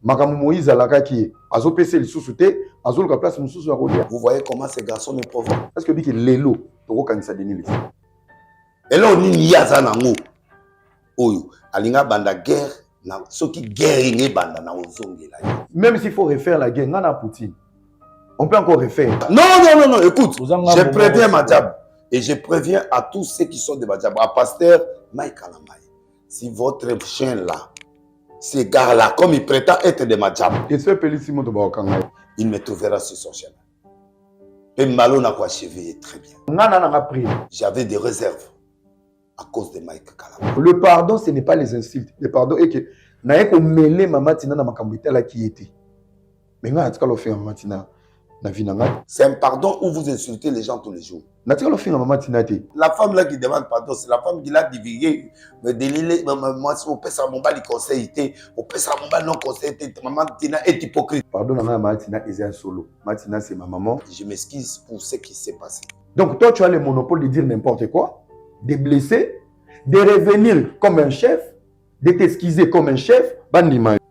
Makamu Moïse Alakaki, Azo PC le sous-souté, Azo le place Moussou à Rodia. Vous voyez comment ces garçons me provoquent. Est-ce que Biki Lelo, Toro Kanisa Denis? Et là, on y a ça dans nous. Oyo, Alinga Banda guerre, ceux qui guerrent Banda na Ozongi là. Même s'il faut refaire la guerre, Nana Poutine. On peut encore refaire. Non, écoute, je préviens Madjab. Et je préviens à tous ceux qui sont de Madjab, à Pasteur Mike Alamay. Si votre chien là, ces gars-là, comme il prétend être de Madjab, il me trouvera sur son chemin. Et Malo n'a pas chevillé très bien. J'avais des réserves à cause de Mike Kalama. Le pardon, ce n'est pas les insultes. Le pardon est que n'a pas mêlé Mama Tina na makambita là qui était. Mais nga atika lo fait Mama Tina na vie na nga. C'est un pardon où vous insultez les gens tous les jours. Na tika lo fait Mama Tina té. La femme là qui demande pardon, c'est la femme qui l'a divulgué, me délilé, moi on peut ça mon bal conseil té, on peut ça mon bal non conseil té. Maman Tina est hypocrite. Pardon na Mama Tina est un solo. Mama Tina c'est ma maman. Je m'excuse pour ce qui s'est passé. Donc toi tu as le monopole de dire n'importe quoi, de blesser, de revenir comme un chef, de t'excuser comme un chef.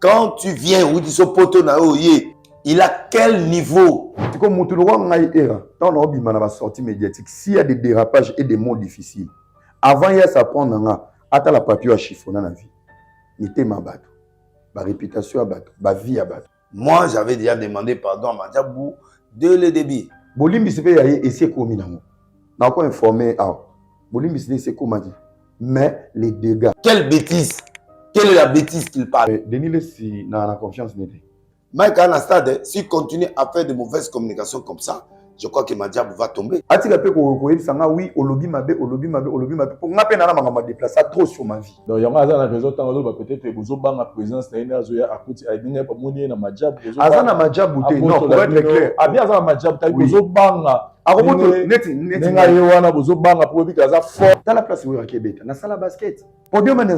Quand tu viens ou dis au poteau na oye, il a quel niveau? C'est comme Moutouloua Ngaï Era. Dans la sortie médiatique, s'il y a des dérapages et des mots difficiles, avant il y a ça prendre à la papier à chiffonner dans la vie. N'était ma bateau. Ma réputation à bateau. Ma vie à bateau. Moi, j'avais déjà demandé pardon à Madjabou dès le début. Bolimbi se fait essayer comme il a. N'a pas informé. Bolimbi se fait comme il dit. Mais les dégâts. Quelle bêtise! Quelle est la bêtise qu'il parle? Denis, si n'a la confiance n'était. Mike Anastade, s'il continue à faire de mauvaises communications comme ça, je crois que Madjab va tomber. A-t-il appelé oui, au lobby mabe. Pour ma peine, on m'a déplacé trop sur ma vie. Donc, il y a un réseau peut-être que vous avez la présence de à côté de Madjab. Azana Madjab, non, pour être clair. Ah bien, Azana Madjab, vous avez banga. Dans la place où il y a Kébeta, dans la salle basket. Pour Dieu, il y a des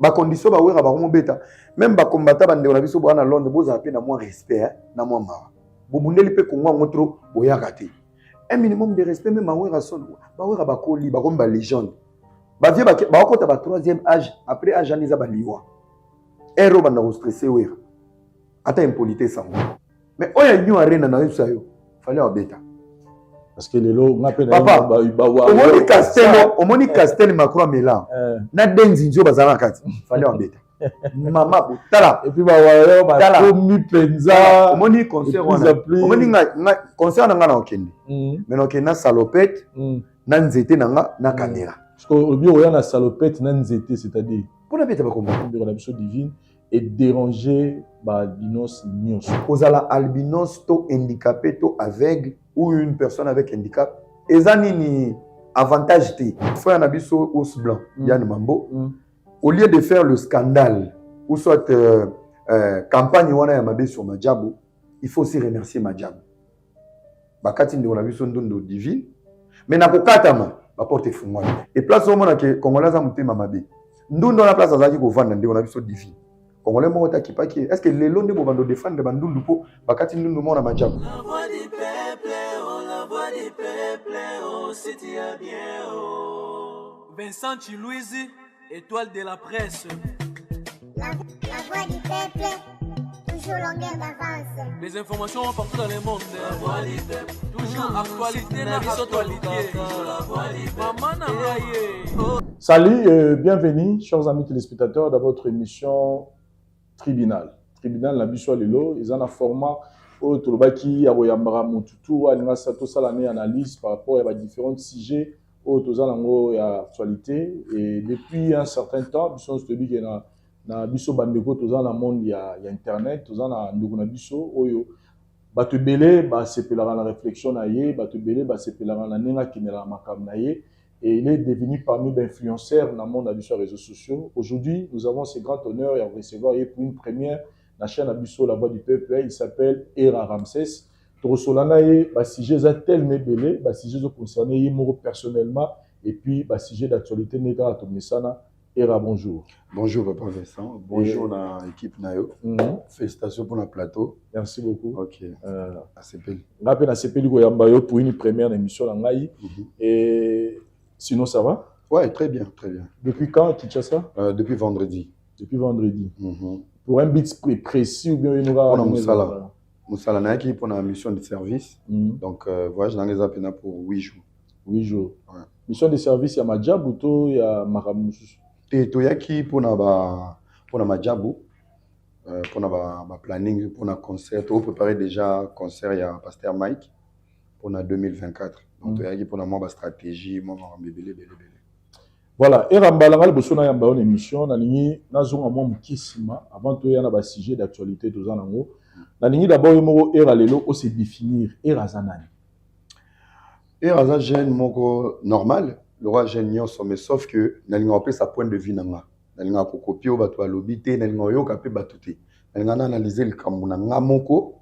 ba condition ba wera ba ko beta même ba combattant ba ndeko na biso ba na Londres boza pe na moi respect na moi mawa bo bundeli pe ko ngwa ngotro boya kate un minimum de respect même ma wera son ba wera ba koli ba komba légende ba vie ba kota ba troisième âge après âge aniza ba liwa ero ba na stressé wera ata impolitesse ça mais oya nyu arena na yusa yo fallait obeta parce que les lots papa omoni Castel Macron Mélan na denzi njo bazala kati fallait embêter maman tala et puis ba wa ba komi penza omoni concert wana omoni nga concert na nga na okende mais na okende na salopette na nzete na nga na caméra parce que obi oya na salopette na nzete c'est-à-dire pour na beta ba combattre de la mission divine et déranger ba albinos nyos ozala albinos to handicapé to aveugle ou une personne avec handicap ezani ni avantage té frère nabiso ours blanc Yann Mambo au lieu de faire le scandale ou soit campagne wana ya mabe sur Madjabou, il faut aussi remercier Madjabou bakati ndeko nabiso ndondo divine mais na kokatama ba porte fungwa et place au mona ke congolais za mutema mabe ndondo na place azaki ko vanda ndeko nabiso divine Congolais mo ta kipaki est-ce que les londe bo bando défendre bandundu po bakati ndundu mo na Madjabou. La voix du peuple, oh la voix du peuple, oh c'est bien oh. Vincent Chilouizi, étoile de la presse. La voix du peuple, toujours longueur d'avance. Des informations partout dans le monde. La voix du peuple, toujours actualité na actualité. La voix du peuple, maman na maye. Salut, bienvenue chers amis téléspectateurs dans votre émission Tribunal. Tribunal na biso lelo, ils ont un format où tolobaki ya boyambara mututu alinga sato salane analyse par rapport à différents sujets où tozalango ya actualité et depuis un certain temps biso se dit que na biso bandeko tozana na monde ya internet tozana ndeko na biso oyo bato belé ba sepelaka na réflexion na ye bato belé ba sepelaka na nenga kinela makam na ye. Et il est devenu parmi les influenceurs dans le monde des réseaux sociaux. Aujourd'hui, nous avons ce grand honneur de recevoir pour une première la chaîne Abisso, la voix du peuple. Il s'appelle Era Ramsès. Trosolanaye, si j'ai tellement belé, si j'ai concerné moi personnellement, et puis si j'ai d'actualité négative à Tomesana. Era, bonjour. Bonjour, Papa Vincent. Bonjour à l'équipe Nayo. Félicitations pour le plateau. Merci beaucoup. Ok. ACPL. Rappel ACPL pour une première émission en Naï. Et sinon, ça va? Ouais, très bien, très bien. Depuis quand, Kinshasa? Depuis vendredi. Depuis vendredi. Pour un but précis ou bien une Pour Moussala n'a qui pour une mission de service. Donc voyage dans les appels pour 8 jours. 8 jours. Ouais. Mission de service, il y a Madjabou ou il y a Maramoussous. Toyaki pour Madjabou. Pour un planning, pour un concert. On préparer déjà concert, il y a Pasteur Mike pour 2024. Donc toyaki pour une stratégie, moi bébé. Voilà, et Rambalanga le bosso na yamba une émission na lingi na zonga mo mukisima avant to yana ba sujet d'actualité to zanango. Na lingi d'abord yemo era lelo o se définir era zanani. Era za jeune moko normal, le roi jeune nyonso mais sauf que na lingi appeler sa point de vue nanga. Na lingi ko copier o bato alobi te na lingi yo ka pe batuté. Na lingi na analyser le kambu na nga moko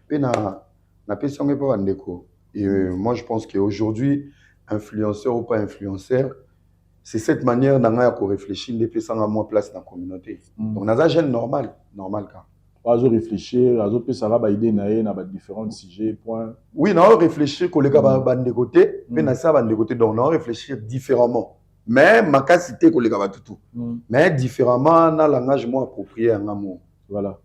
pe na question nge pa ndeko. Et moi je pense qu'aujourd'hui influenceur ou pas influenceur c'est cette manière de réfléchir, de faire à moins place dans la communauté. Donc, dans un jeune normal car. Azo réfléchir, azo peut ça va idée na différents sujets points. Oui, non réfléchir que les gars de côté, mais na ça de côté donc non réfléchir différemment. Mais ma capacité que les gars tout. Mais différemment dans langage moins approprié à ngamu. Voilà.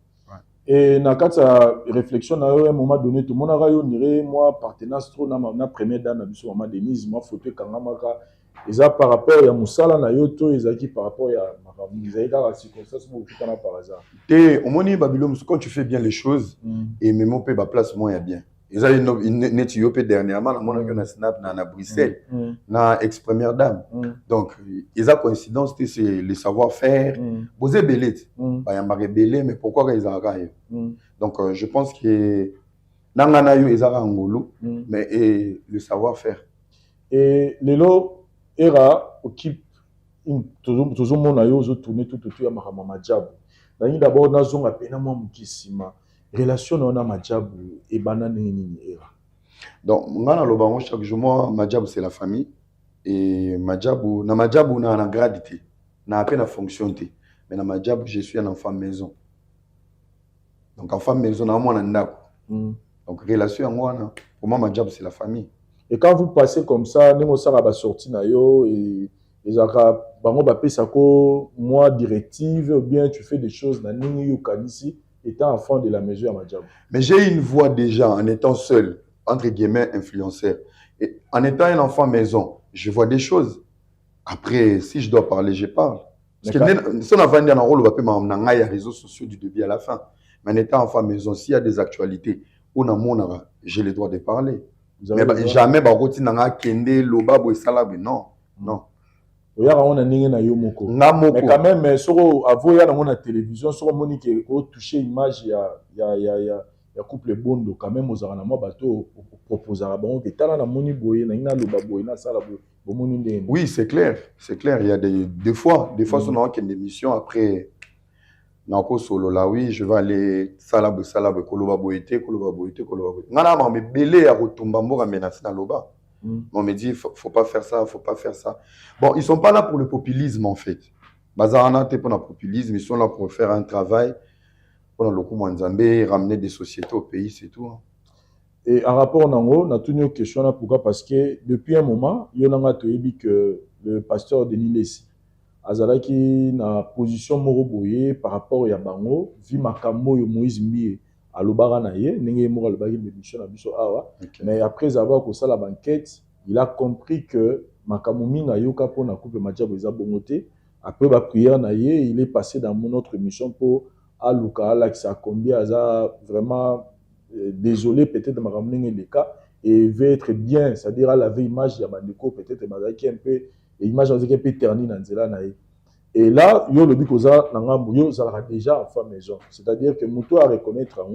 Et na kata réflexion na un moment donné tout le monde a eu moi partenaire trop na première dame na biso maman Denise moi photo kangamaka. Et ça par rapport à Moussala na yoto ezaki par rapport à Maramou Isaïda la circonstance pour tout par hasard. Et au moni Babylone quand tu fais bien les choses et même on peut ba place moins ya bien. Ils a une netiope dernièrement na mona na snap na Bruxelles na ex première dame. Donc ils a coïncidence c'est le savoir-faire. Bosé belé ba ya belé mais pourquoi ils a raillé. Donc je pense que nangana yo ezara ngolu mais et le savoir-faire. Et lelo era occupe toujours mon ayo zo tourner tout autour ya Mahama Madjabou. Nani d'abord na zonga pena mo mukisima relation na Madjabou et banane nini era. Donc ngana lo bango chaque jour moi Madjabou c'est la famille et Madjabou na gradité na peine fonctionner mais na Madjabou je suis un enfant maison. Donc enfant maison na moi na ndako. Donc relation ngwana pour moi Madjabou c'est la famille. Et quand vous passez comme ça, nous sommes sortis et ezaka bango ba pesa ko moi directive ou bien tu fais des choses na nini yo kanisi étant enfant de la maison à Madjabou. Mais j'ai une voix déjà en étant seul entre guillemets influenceur et en étant un enfant maison, je vois des choses. Après si je dois parler, je parle. Parce que si on a vendu un rôle, on va pas m'amener les réseaux sociaux du début à la fin. Mais en étant enfant maison, s'il y a des actualités, j'ai le droit de parler. Mais jamais baroti nanga kende loba bo salabe non. Oya on a ninga na yo moko. Mais quand même soko avoya na mona télévision soko moni ke o toucher image ya couple bondo quand même ozara na moi bateau proposera bon que tala na moni boye na ina loba boye na sala boye bo moni ndene. Oui, c'est clair, il y a des fois son on a une émission après nako solo là oui je vais aller salabe koloba boité ngana ma me belé ya kotumba mboka menace na loba on me dit faut pas faire ça. Bon ils sont pas là pour le populisme en fait bazarana te pour le populisme, ils sont là pour faire un travail pour le Nzambe ramener des sociétés au pays, c'est tout. Et en rapport nango na toute une question là pourquoi parce que depuis un moment yonanga toyebi que le pasteur Denis Lessi azalaki na position moko boye par rapport ya bango vi makambo yo Moïse Mie alobaka na ye ndenge moko alobaki mission na biso awa mais après avoir ko sala banquette il a compris que makambo minga yoka pona couple Madjabou eza bongote après ba prière na ye il est passé dans mon autre mission pour aluka alaxa combien aza vraiment désolé peut-être de makambo ndenge le cas et veut être bien c'est-à-dire à la veille image ya bandeko peut-être bazaki un peu l'image on dit qu'un peu ternie dans zela naï et là yo le bikoza nangambo yo ça déjà enfant maison c'est-à-dire que muto a reconnaître en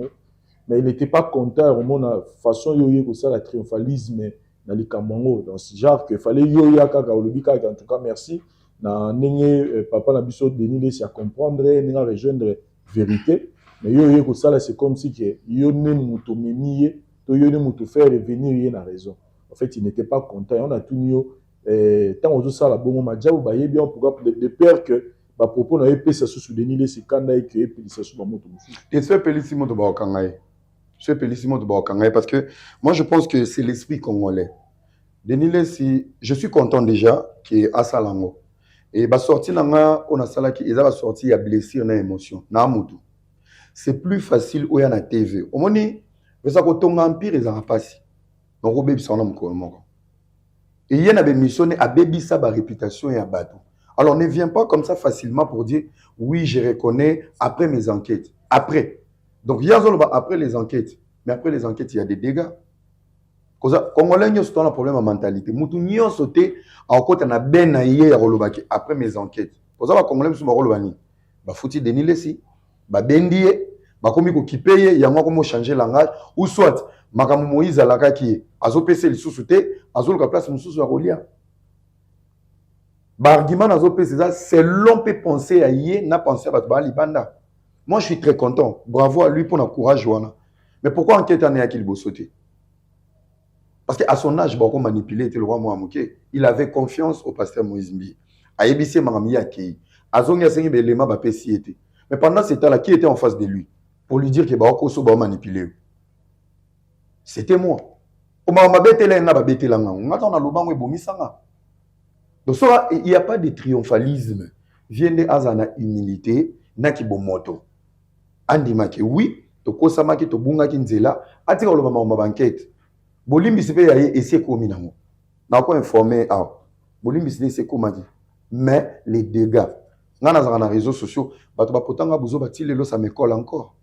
mais il n'était pas content au monde façon yo yeko ça la triomphalisme dans les kamongo donc genre que fallait yo ya kaka le bika en tout cas merci na ndenge papa na biso Denis Lessi à comprendre ninga rejoindre vérité mais yo yeko ça là c'est comme si que yo ne muto memiye to yo ne muto faire revenir yé na raison en fait il n'était pas content on a tout yo tant aux ça la bon Madjabou ba yé bien pourquoi de peur que ba propos na épée ça sous Denis Lessi kanda et que épée ça sous ba moto et c'est pelissimo de ba kangaye c'est pelissimo de ba kangaye parce que moi je pense que c'est l'esprit congolais Denis Lessi je suis content déjà qui est à Salango Et bah sorti nanga on a sala qui ils a sorti ya blessure na émotion na mutu. C'est plus facile au ya na TV. Au moni ça ko tonga empire ils en passé. Donc au baby sona mko moko. Et il y a une mission à baby ça ba réputation et à bateau. Alors ne viens pas comme ça facilement pour dire oui, je reconnais après mes enquêtes. Après. Donc il y a après les enquêtes. Mais après les enquêtes, il y a des dégâts. Congolais n'y a pas un problème de mentalité. Moutou n'y a sauté en côté na ben na yé ya rolobaki après mes enquêtes. Pour ça, Congolais m'sou ma rolobani. Ba fouti deni lesi. Ba bendiye. Ba komi ko kipeye. Yango komo changer langage. Ou soit, makamu Moïse alaka ki azo pese li sous-souté. Azo le place moussou ya rolia. Ba argument azo pese ça, c'est l'on peut penser à yé, n'a pensé à Batba Libanda. Moi, je suis très content. Bravo à lui pour le courage, Joana. Mais pourquoi enquête en est à qu'il sauter? Parce qu'à son âge, il a manipulé le roi Mohamouké. Il avait confiance au pasteur Moïse Mbi. A Ebissé Marami Akei. Azongi Asengi Belema Bapesiete. Mais pendant ce temps-là, qui était en face de lui? Pour lui dire que Baokoso va manipuler. C'était moi. Donc, il n'y a pas de triomphalisme. Vient de Azana humilité, Naki Bomoto. Andimake, oui, Tokosamaki, Tobungaki Nzela, Atika Olomama banquette. Bolimbi sipe ya essayer komi nango. Na ko informer ah. Bolimbi sipe essayer komadi. Mais les dégâts. Ngana za na réseaux sociaux, bato ba potanga buzo bati lelo ça me colle encore.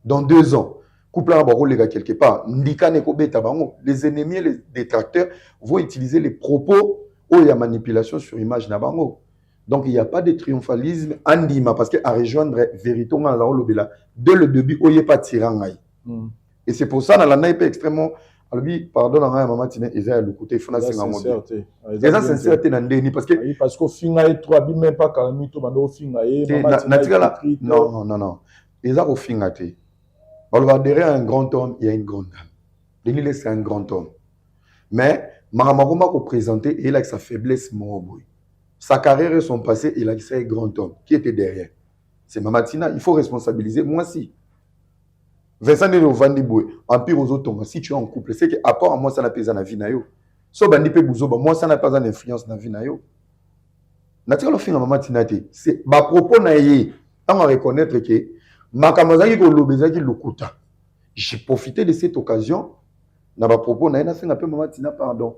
Dans 2 ans, couple ba rolega quelque part, ndika ne ko beta bango, les ennemis et les détracteurs vont utiliser les propos ou il y a manipulation sur image na bango. Donc il n'y a pas de triomphalisme andima parce que à rejoindre véritablement la lobela dès le début il y a pas tirangai. Et c'est pour ça dans la naïpe extrêmement alors, pardon, maman Tina, ils ont le côté, il faut la sincérité. Ils ont sincérité dans le parce que. Parce qu'au final, tu n'as même pas calmé, tu m'as au final. Non, non, non. Ils ont au final. Derrière un grand homme, il y a une grande dame. Denis, c'est un grand homme. Mais, Mahamaroma a présenté, il a sa faiblesse, sa carrière et son passé, il a un grand homme. Qui était derrière? C'est Maman Tina, il faut responsabiliser. Moi aussi. Vincent de Vandi Boué, Empire aux autres, si tu es en couple, c'est que à part moi, ça n'a pas de vie na yo. So bandi pe bouzo, moi, ça n'a pas d'influence dans la vie na yo. Naturellement, fin maman tinate, c'est ba propos na yé, on va reconnaître que makamazaki ko lobezaki lokuta. J'ai profité de cette occasion, na ba propos na yé, na fait un peu maman tina pardon.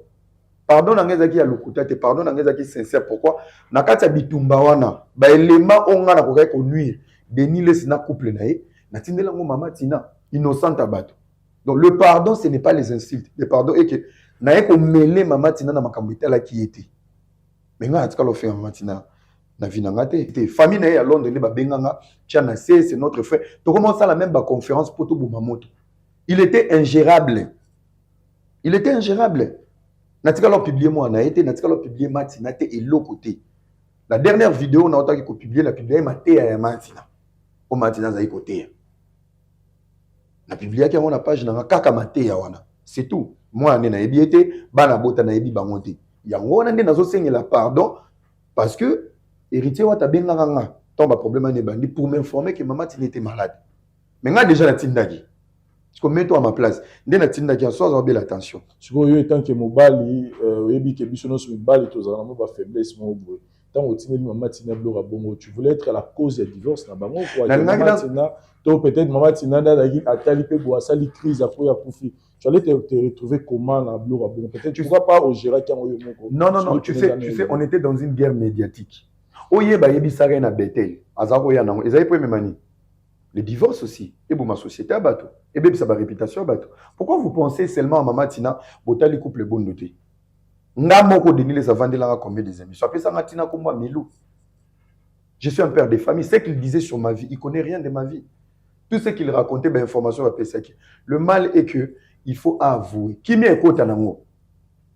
Pardon na ngezaki ya lokuta te, pardon na ngezaki sincère. Pourquoi? Na kati ya bitumba wana, ba élément onga na kokai ko nuire, Denis les na couple na yé. Natindela ngo mama tina innocente abato. Donc le pardon ce n'est pas les insultes. Le pardon est que na ko mêler mama tina na makambo itala qui était. Mais nga atika lo faire mama tina na vinanga te. Famille na à Londres les ba benganga tiana c'est notre frère. To commence à la même ba conférence poto bumamoto. Il était ingérable. Il était ingérable. Natika lo publier moi na été natika lo publier matina te et l'autre côté. La dernière vidéo na otaki ko publier la publier maté ya matina. Au matina za côté. Na publié sur la page na kaka maté ya wana. C'est tout. Moi ane na ebi été, bana bota na ebi bangote. Yango wana nde nazo sengela pardon parce que héritier wa tabenga nga tomba problème ane bandi pour m'informer que maman Tina était malade. Mais nga déjà la tindaki. Tu peux mettre à ma place. Nde na tindaki en soi belle attention. Tu vois yo tant que mobali ebi ke biso no so mobali tozana mo ba faiblesse mo boy. Tant au Tina maman Tina blora bongo, tu voulais être la cause du divorce na bango quoi. Maman Tina peut-être maman Tina d'agi atali pe boa sali crise après ya kufi. Tu allais te retrouver comment la blora bongo. Peut-être tu vois pas au gérer qui en Non non non, tu sais on était dans une guerre médiatique. Oye ba yebi sare na Bethel. Azako ya nango. Ezali premier mani. Le divorce aussi. Et pour ma société à bateau. Et bien ça va réputation à bateau. Pourquoi vous pensez seulement à maman Tina botali couple bon doté? Nga moko Denis les avant de la combien des émissions. Après ça Tina comme moi Melou. Je suis un père de famille. Ce qu'il disait sur ma vie, il connaît rien de ma vie. Tout ce qu'il racontait, ben information va passer. Le mal est que il faut avouer. Qui m'est écouté nango?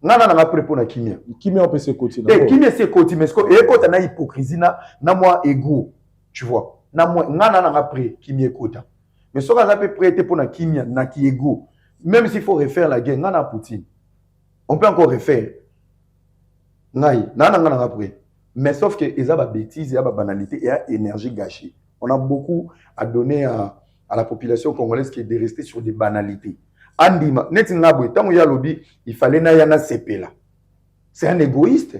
Nana na prépo na kimia. Kimia on peut se côté. Kimia c'est côté mais ce que écoute na hypocrisie na moi ego. Tu vois. Na moi nana na pré kimia écoute. Mais ce qu'on a peut prêter pour na kimia na qui ego. Même s'il faut refaire la guerre nana Poutine. On peut encore refaire. Nai nana na pré. Mais sauf que ils ont des bêtises, il y a des banalités et une énergie gâchée. On a beaucoup à donner à la population congolaise qui est de rester sur des banalités. Andima, il fallait na yana sepela. C'est un égoïste.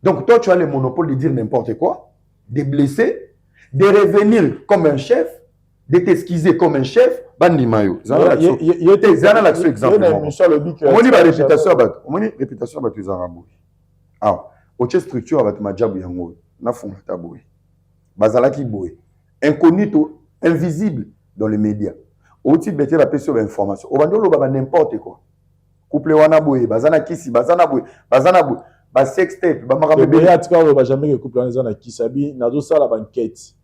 Donc toi, tu as le monopole de dire n'importe quoi, de blesser, de revenir comme un chef, de t'excuser comme un chef. Bandimayo. Il y a exemple. On dit la réputation à on dit réputation à les arabes. Ah, autre structure avec ma job yango. Na fond ta boy. Bazalaki boy. Incognito, invisible dans les médias. Auti bete la personne d'information. Au bandolo baba n'importe quoi. Couple wana boy, bazana kisi, bazana boy, ba sextape, ba marabe. Mais atika ba jamais que couple wana kisabi, nazo sala banquette.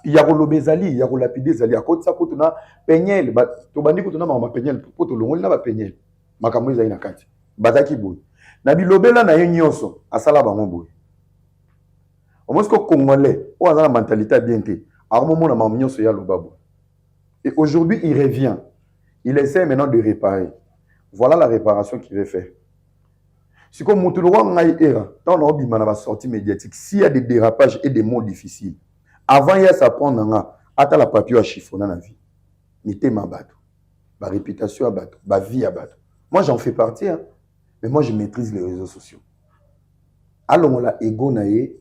Il y a le bezali, il y a le lapide zali. À côté ça, quand on a pegnel, to bandi quand on a ma pegnel, pour to longo na ba pegnel. Makambo ezali na kati. Bazaki boy. Na bilobela na nyonso, asala bango boy. Au moins que Congolais, on a la mentalité bien té. À un moment na ma nyonso ya lobabo. Et aujourd'hui, il revient. Il essaie maintenant de réparer. Voilà la réparation qu'il veut faire. Si comme Moutouloua ngai era, tant on a obima na ba sortie médiatique, s'il y a des dérapages et des mots difficiles. Avant, il y a ça prendre à la papier à chiffonner dans la vie. Mité ma bateau. Ma réputation à bateau. Ma vie à bateau. Moi, j'en fais partie. Hein. Mais moi, je maîtrise les réseaux sociaux. Allons la ego nae.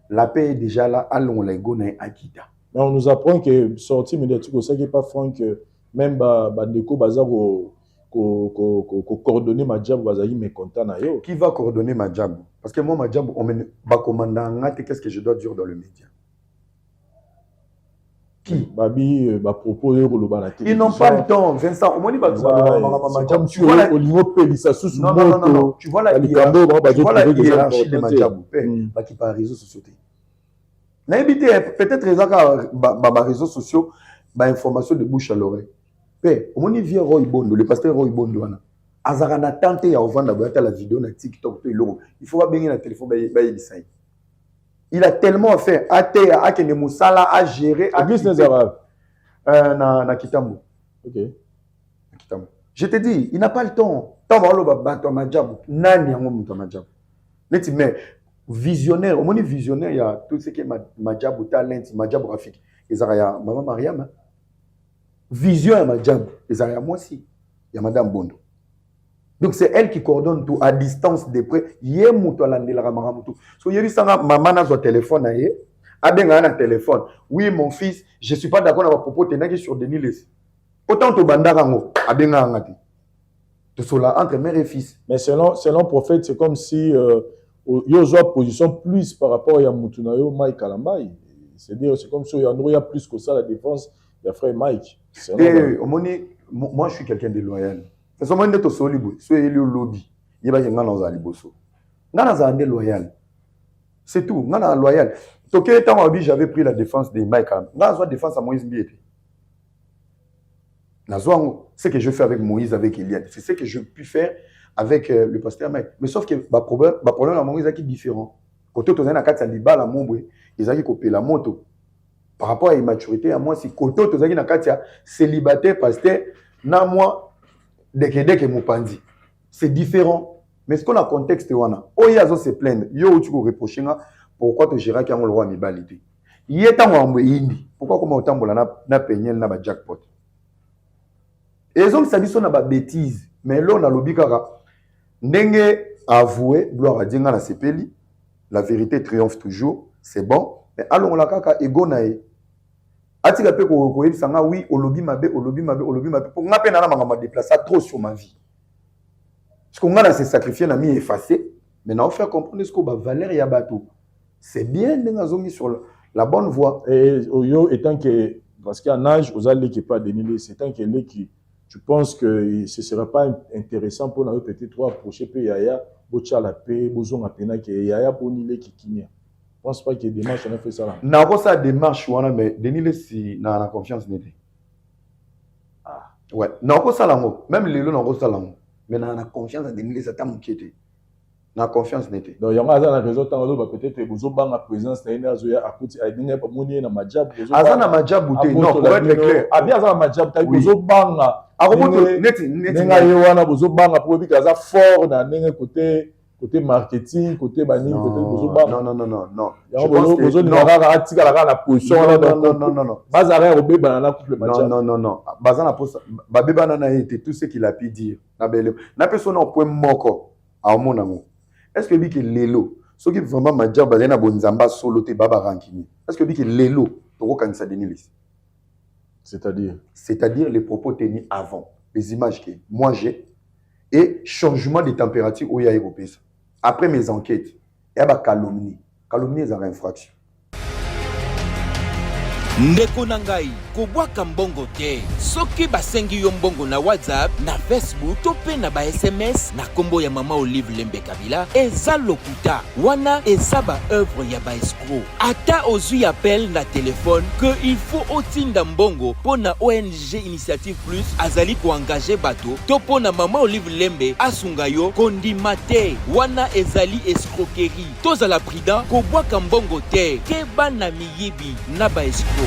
La paix est déjà là. Allons la ego nae akita. Mais on nous apprend que sortie médiatique, ça qui n'est pas franc que même Bandeko Bazar coordonner ma job, Bazaï mécontent na yo. Qui va coordonner ma job? Parce que moi, ma job, on me commandant, qu'est-ce que je dois dire dans le média? Qui? Babi, propos ils n'ont pas le temps, Vincent. Comme tu vois au niveau Pélissa sous non. Tu vois la hiérarchie de ma job. Qui par réseaux sociaux. Peut-être les réseaux sociaux, information de bouche à l'oreille. Au moins, il vient Roy Bondo, le pasteur Roy Bondo. Azarana tenté à vendre la vidéo sur TikTok. Il faut pas baigner le téléphone. Il a tellement fait. À Kene Moussala, à gérer. À business arabe. Na Kitambo. Ok. Na Kitambo. Je te dis, il n'a pas le temps. Tant que ma job. Nani ma job. Mais visionnaire, au moins visionnaire, il y a tout ce qui est ma job ou talent, ma job graphique. Il y a Maman Mariam. Vision à ma job. Il y a moi aussi. Il y a Madame Bondo. Donc c'est elle qui coordonne tout à distance de près. Yé mouto la ndela ramaramuto. So yé bisanga maman na zo téléphone na yé. Abenga na téléphone. Oui mon fils, je suis pas d'accord avec propos tenaki sur Denis Les. Autant to bandara ngo abenga ngati. Tout cela entre mère et fils. Mais selon prophète, c'est comme si yo zo position plus par rapport à Moutunayo Mike Kalambai. C'est-à-dire c'est comme si il y a plus que ça la défense de frère Mike. Et moi je suis quelqu'un de loyal. C'est seulement de solibo, soyez le lobby. Il va y avoir dans aliboso. Ngana za ande loyal. C'est tout, ngana loyal. Toké temps j'avais pris la défense de Mike. Ngana zo défense à Moïse Biété. Nazo ce que je fais avec Moïse avec Eliade, c'est ce que je puis faire avec le pasteur Mike. Mais sauf que ba problème à Moïse est différent. Quand tu es na kati liba la mombwe, ils ont copié la moto. Par rapport à immaturité à moi si koto to zaki na kati célibataire pasteur na moi dès que Moupandi. C'est différent. Mais ce qu'on a contexte, il y a se plaindre. Yo, tu peux reprocher pourquoi tu gérer qui a le roi Mibalité. Il est en indi. Pourquoi comment autant na peigner na jackpot. Et ils ont dit son bêtise. Mais là, on a l'obi kaka. N'enge avoué, gloire à Dieu, na sepeli. La vérité triomphe toujours. C'est bon. Mais allons la kaka ego nae. Atika pe ko sanga oui au lobby mabe pour nga pe na mangama déplacer trop sur ma vie. Parce qu'on a se sacrifier na mi effacé mais na faire comprendre ce que ba valeur ya bateau. C'est bien nga zongi sur la bonne voie et yo étant que parce qu'il y a un âge aux allées qui pas dénilé c'est tant que les qui tu penses que ce serait pas intéressant pour nous peut-être trop approcher pe yaya bocha la paix bozonga pena que yaya bonilé qui kinya. Je ne pense pas qu'il y ait des démarches, on a fait ça là. Non, pas ça démarche, mais Denis si n'a la confiance n'était. Ah. Ouais, non, pas ça là, même les lots n'ont pas ça là. Mais n'a la confiance à Denis, ça t'a inquiété. N'a confiance n'était. Donc il y a un réseau tant peut-être que vous avez la présence d'un azoya à côté à Denis pour monter dans ma job. Azana ma job bouté. Non, pour être clair. Ah bien azana ma job, t'as vous avez banga. Ah remonte net. Nenga yoana vous avez banga pour que ça fort dans nenga côté marketing, côté banning, côté bozobanga. Non. Je pense que non. Article la position là non. Bazara obé banana couple match. Non. Bazana posa babé banana était tout ce qu'il a pu dire. Na personne au point moko à mon amour. Est-ce que lui que lelo Ce qui vraiment m'a dit, c'est que bonzamba solo te baba rankini. Parce que biki lelo, toko kanisa denilis. C'est-à-dire les propos tenus avant, les images que moi j'ai, et changement de température où il y a européen. Après mes enquêtes, il y a calomnie. Calomnie est une infraction. ndeko na ngai kobwaka mbongo te soki basengi yo mbongo na WhatsApp na Facebook to pe na ba SMS na kombo ya mama Olive Lembe Kabila eza lokuta wana eza ba œuvre ya ba escroc ata ozui appel na téléphone que il faut otinda mbongo po na ONG Initiative Plus azali ko engager bato to po na mama Olive Lembe asunga yo kondima te wana ezali escroquerie tozala prudent kobwaka mbongo te ke bana miyibi na ba escroc.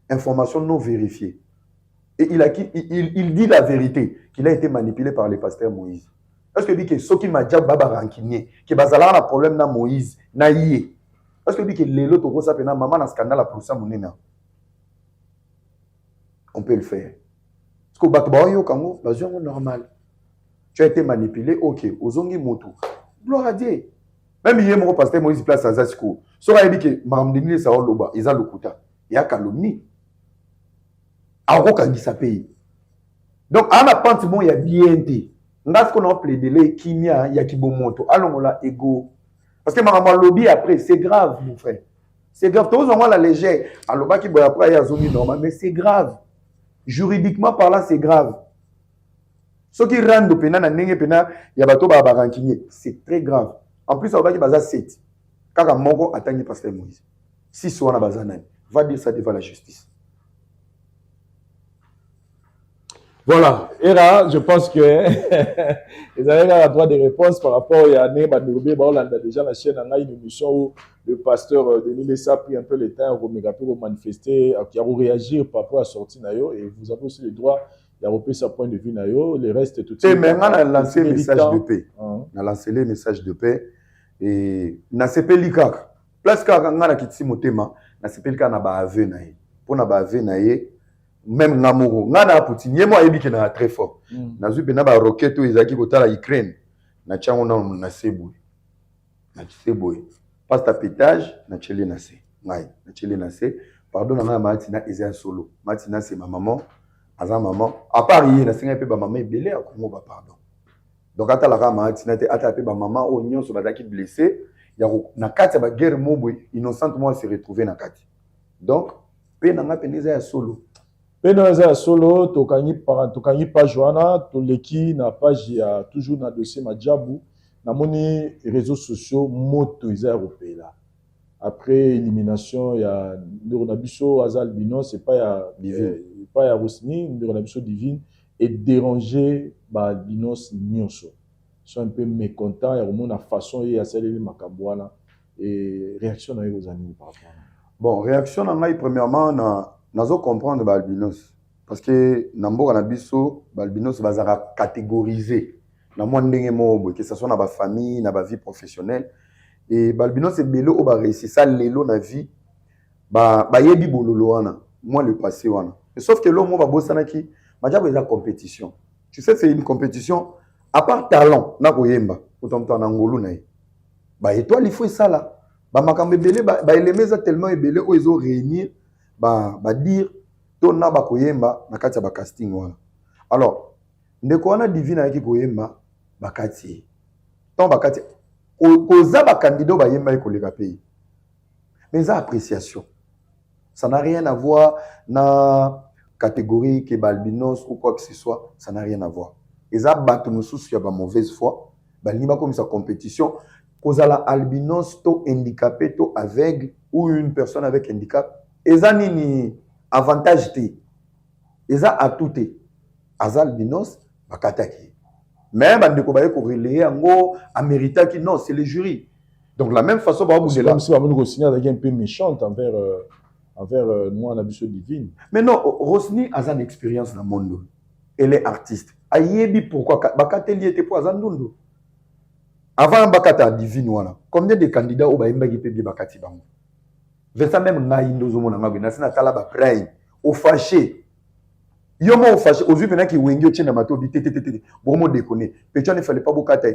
Information non vérifiée. Et il dit la vérité, qu'il a été manipulé par le pasteur Moïse. Est-ce que dit que ce qui m'a dit baba rancunier, que bazala un problème na Moïse, na yé. Est-ce que dit que les lots au sapena maman na scandale pour ça monena. On peut le faire. Parce que batba yo kango, bazio normal. Tu as été manipulé, OK, ozongi moto. Gloire à Dieu. Même hier mon pasteur Moïse place à Zasco. Sora dit que maramdini ça loba, ils a le kuta. Il y a calomnie. Arokangisa pays. Donc, à la pente, il y a bien été. Parce qu'on a plaidé les kimia, il y a kibomoto. Allons là, ego. Parce que ma lobby après, c'est grave, mon frère. C'est grave. Tous on la légère. Alors, qui boit après, il y a zombie normal, mais c'est grave. Juridiquement parlant, c'est grave. Ce qui rendent au pénal, il y a bateau babarankiné. C'est très grave. En plus, on va dire baza 7. Car Mongo attend le pasteur Moïse. Si soit na bazanan, va dire ça devant la justice. Voilà, et là, je pense que ils avaient le droit de réponse par rapport à Yanné Bandurubé. On a déjà la chaîne, on a une émission où le pasteur Denis Lessa a pris un peu le temps pour manifester, qui a réagi par rapport à la sortie Nayo. Et vous avez aussi le droit d'arroper sa point de vue Nayo. Le reste est tout de suite. Et maintenant, on a lancé le message de paix. On a lancé le message de paix. Et on a CP Likak. Place quand on a quitté mon thème, on a CP Likak na ba ave naye. Pour na ba ave naye. Même Namoro, ngana Poutine, moi ebi qui na très fort. Na zu bena ba roquette ezaki kotala Ukraine. Na tchango na seboy. Na seboy. Passe ta pétage na tcheli na se. Ngai, na tcheli na se. Pardon na Martina ezia solo. Martina c'est ma maman, aza maman. À part hier na singa pe ba maman belé a Congo ba pardon. Donc ata la Martina te ata pe ba maman o nyonso bazaki blessé, ya na kati ba guerre mobo innocentement se retrouver na kati. Donc pe na nga peneza ya solo. Penoza solo, tokanyi page wana, toleki na page ya toujours na dossier Madjabou, na moni réseaux sociaux moto isa européen. Après élimination ya Ndoronabiso Azal Bino, c'est pas ya Rosni, Ndoronabiso Divine et dérangé ba Binos Nyonso. Ils sont un peu mécontents et au la façon et à celle de Makabouana et réaction à vos amis par rapport. Bon, réaction à moi premièrement nazo comprendre balbinos parce que nambo na biso balbinos bazara catégoriser na mo ndenge mo que ça soit na ba famille na ba vie professionnelle et balbinos c'est belo o ba réussir ça lelo na vie ba yebi bololo wana moi le passé wana sauf que l'homme va bosana ki majabo eza compétition tu sais c'est une compétition à part talent na koyemba otomta na ngolu na ba étoile il faut ça là ba makambe belé ba elemeza tellement ebelé o ils ont réunir ba dire tona ba koyemba na kati ya ba casting wana. Alors ndeko wana divine yaki koyemba ba kati ton ba kati koza ba candidat ba yemba ekoleka pays. Mais ça appréciation. Ça n'a rien à voir na catégorie que balbinos ou quoi que ce soit, ça n'a rien à voir. Et ça bato mususu ya ba mauvaise foi, ba liba comme sa compétition kozala albinos to handicapé to aveugle ou une personne avec handicap. Eza nini avantage te eza atout te azal binos bakataki mais bandeko baye ko relayer yango amérita ki non c'est le jury donc la même façon ba bougela comme si ba mo signer avec un peu méchante envers moi na biso divine mais non Rosny a une expérience dans le monde elle est artiste ayebi pourquoi bakateli était pour azandundo avant bakata divine wana combien de candidats au ba yembaki pe bi bakati bango Vesa même ngai ndozo mona ngabwe na sina tala ba prime au fâché Yo mo fâché aux yeux maintenant qui wengyo tient mato bi tété bon déconner petit ne fallait pas beaucoup kata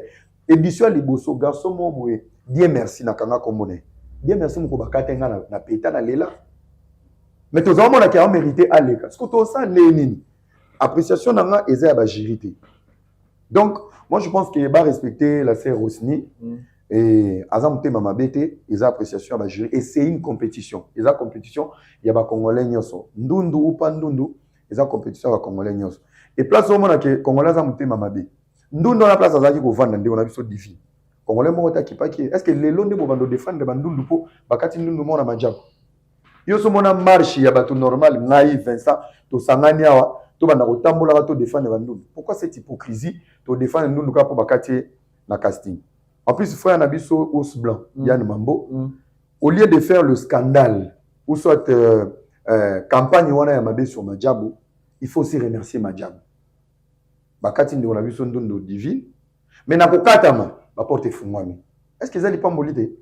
édition liboso garçon mo boye bien merci na kanga kombone bien merci mo ko bakata nga na peta na lela mais tous hommes qui ont mérité aller parce que tout ça nini appréciation nanga eza ya ba jirité donc moi je pense qu'il va respecter la sœur Rosny et azamte mama bete eza appréciation ba jury et c'est une compétition eza compétition ya ba congolais nyoso ndundu ou pas ndundu eza compétition ya congolais nyonso et place au monde que congolais za mutema mabe ndundu na place azaki ko vanda ndeko na biso divi congolais mo ta kipaki est-ce que lelo ndebo bando défendre bandundu po bakati ndundu mo na majabo yo so mona marche ya bato normal ngai Vincent to sangani awa to banda ko tambola to défendre bandundu pourquoi cette hypocrisie to défendre ndundu ka po bakati na casting en plus frère na biso ours blanc Yann Mambo au lieu de faire le scandale ou soit campagne wana ya mabe sur Madjabou, il faut aussi remercier Madjabou. Bakati ndeko na biso ndondo divine, mais na kokatama ba porte fungwami. Est-ce que ça li pambolité?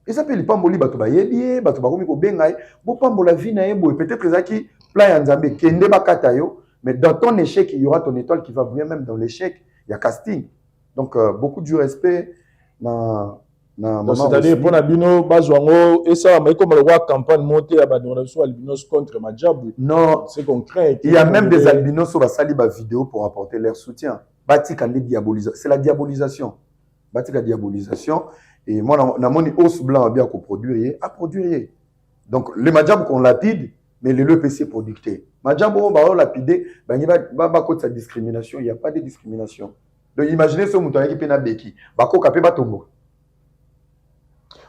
Et ça peut li pamboli bato ba yebi, bato ba komi ko benga, bo pambola vie na yebo peut-être ezaki plan ya Nzambe kende bakata yo, mais dans ton échec il y aura ton étoile qui va briller même dans l'échec, il y a casting. Donc beaucoup du respect na c'est-à-dire pour Nabino Bazwango et ça mais comme le roi campagne monter à Badonation albinos contre Madjabou. Non, c'est concret. Il y a même des albinos sur la salle vidéo pour apporter leur soutien. Batik a diabolisation, c'est la diabolisation. Batik a diabolisation et moi na moni os blanc bien qu'on produire à produire. Donc le Madjabou qu'on lapide mais le PC producté. Madjabou on va lapider, ben il va côté sa discrimination, il y a pas de discrimination. Donc imaginez ce mouton qui pena beki, bako kapé batongo.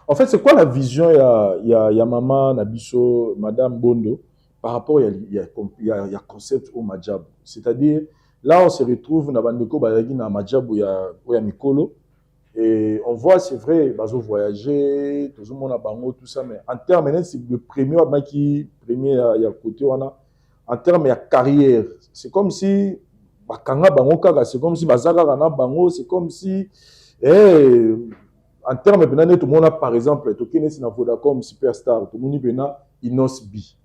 En fait, c'est quoi la vision ya maman Nabiso, Madame Bondo, par rapport à concept au Madjabou? C'est-à-dire, là, on se retrouve dans Bandeko Bayagi, dans Madjabou, il y a Mikolo, et on voit, c'est vrai, bazo voyager, tout le monde a bango, tout ça, mais en termes, c'est le premier, il y a côté, en termes de carrière, c'est comme si, Bakanga bango kaka, c'est comme si Bazaka Rana bango, c'est comme si, en termes de tout le monde a par exemple, tout le monde a Vodacom Superstar, tout le monde a Inosbi.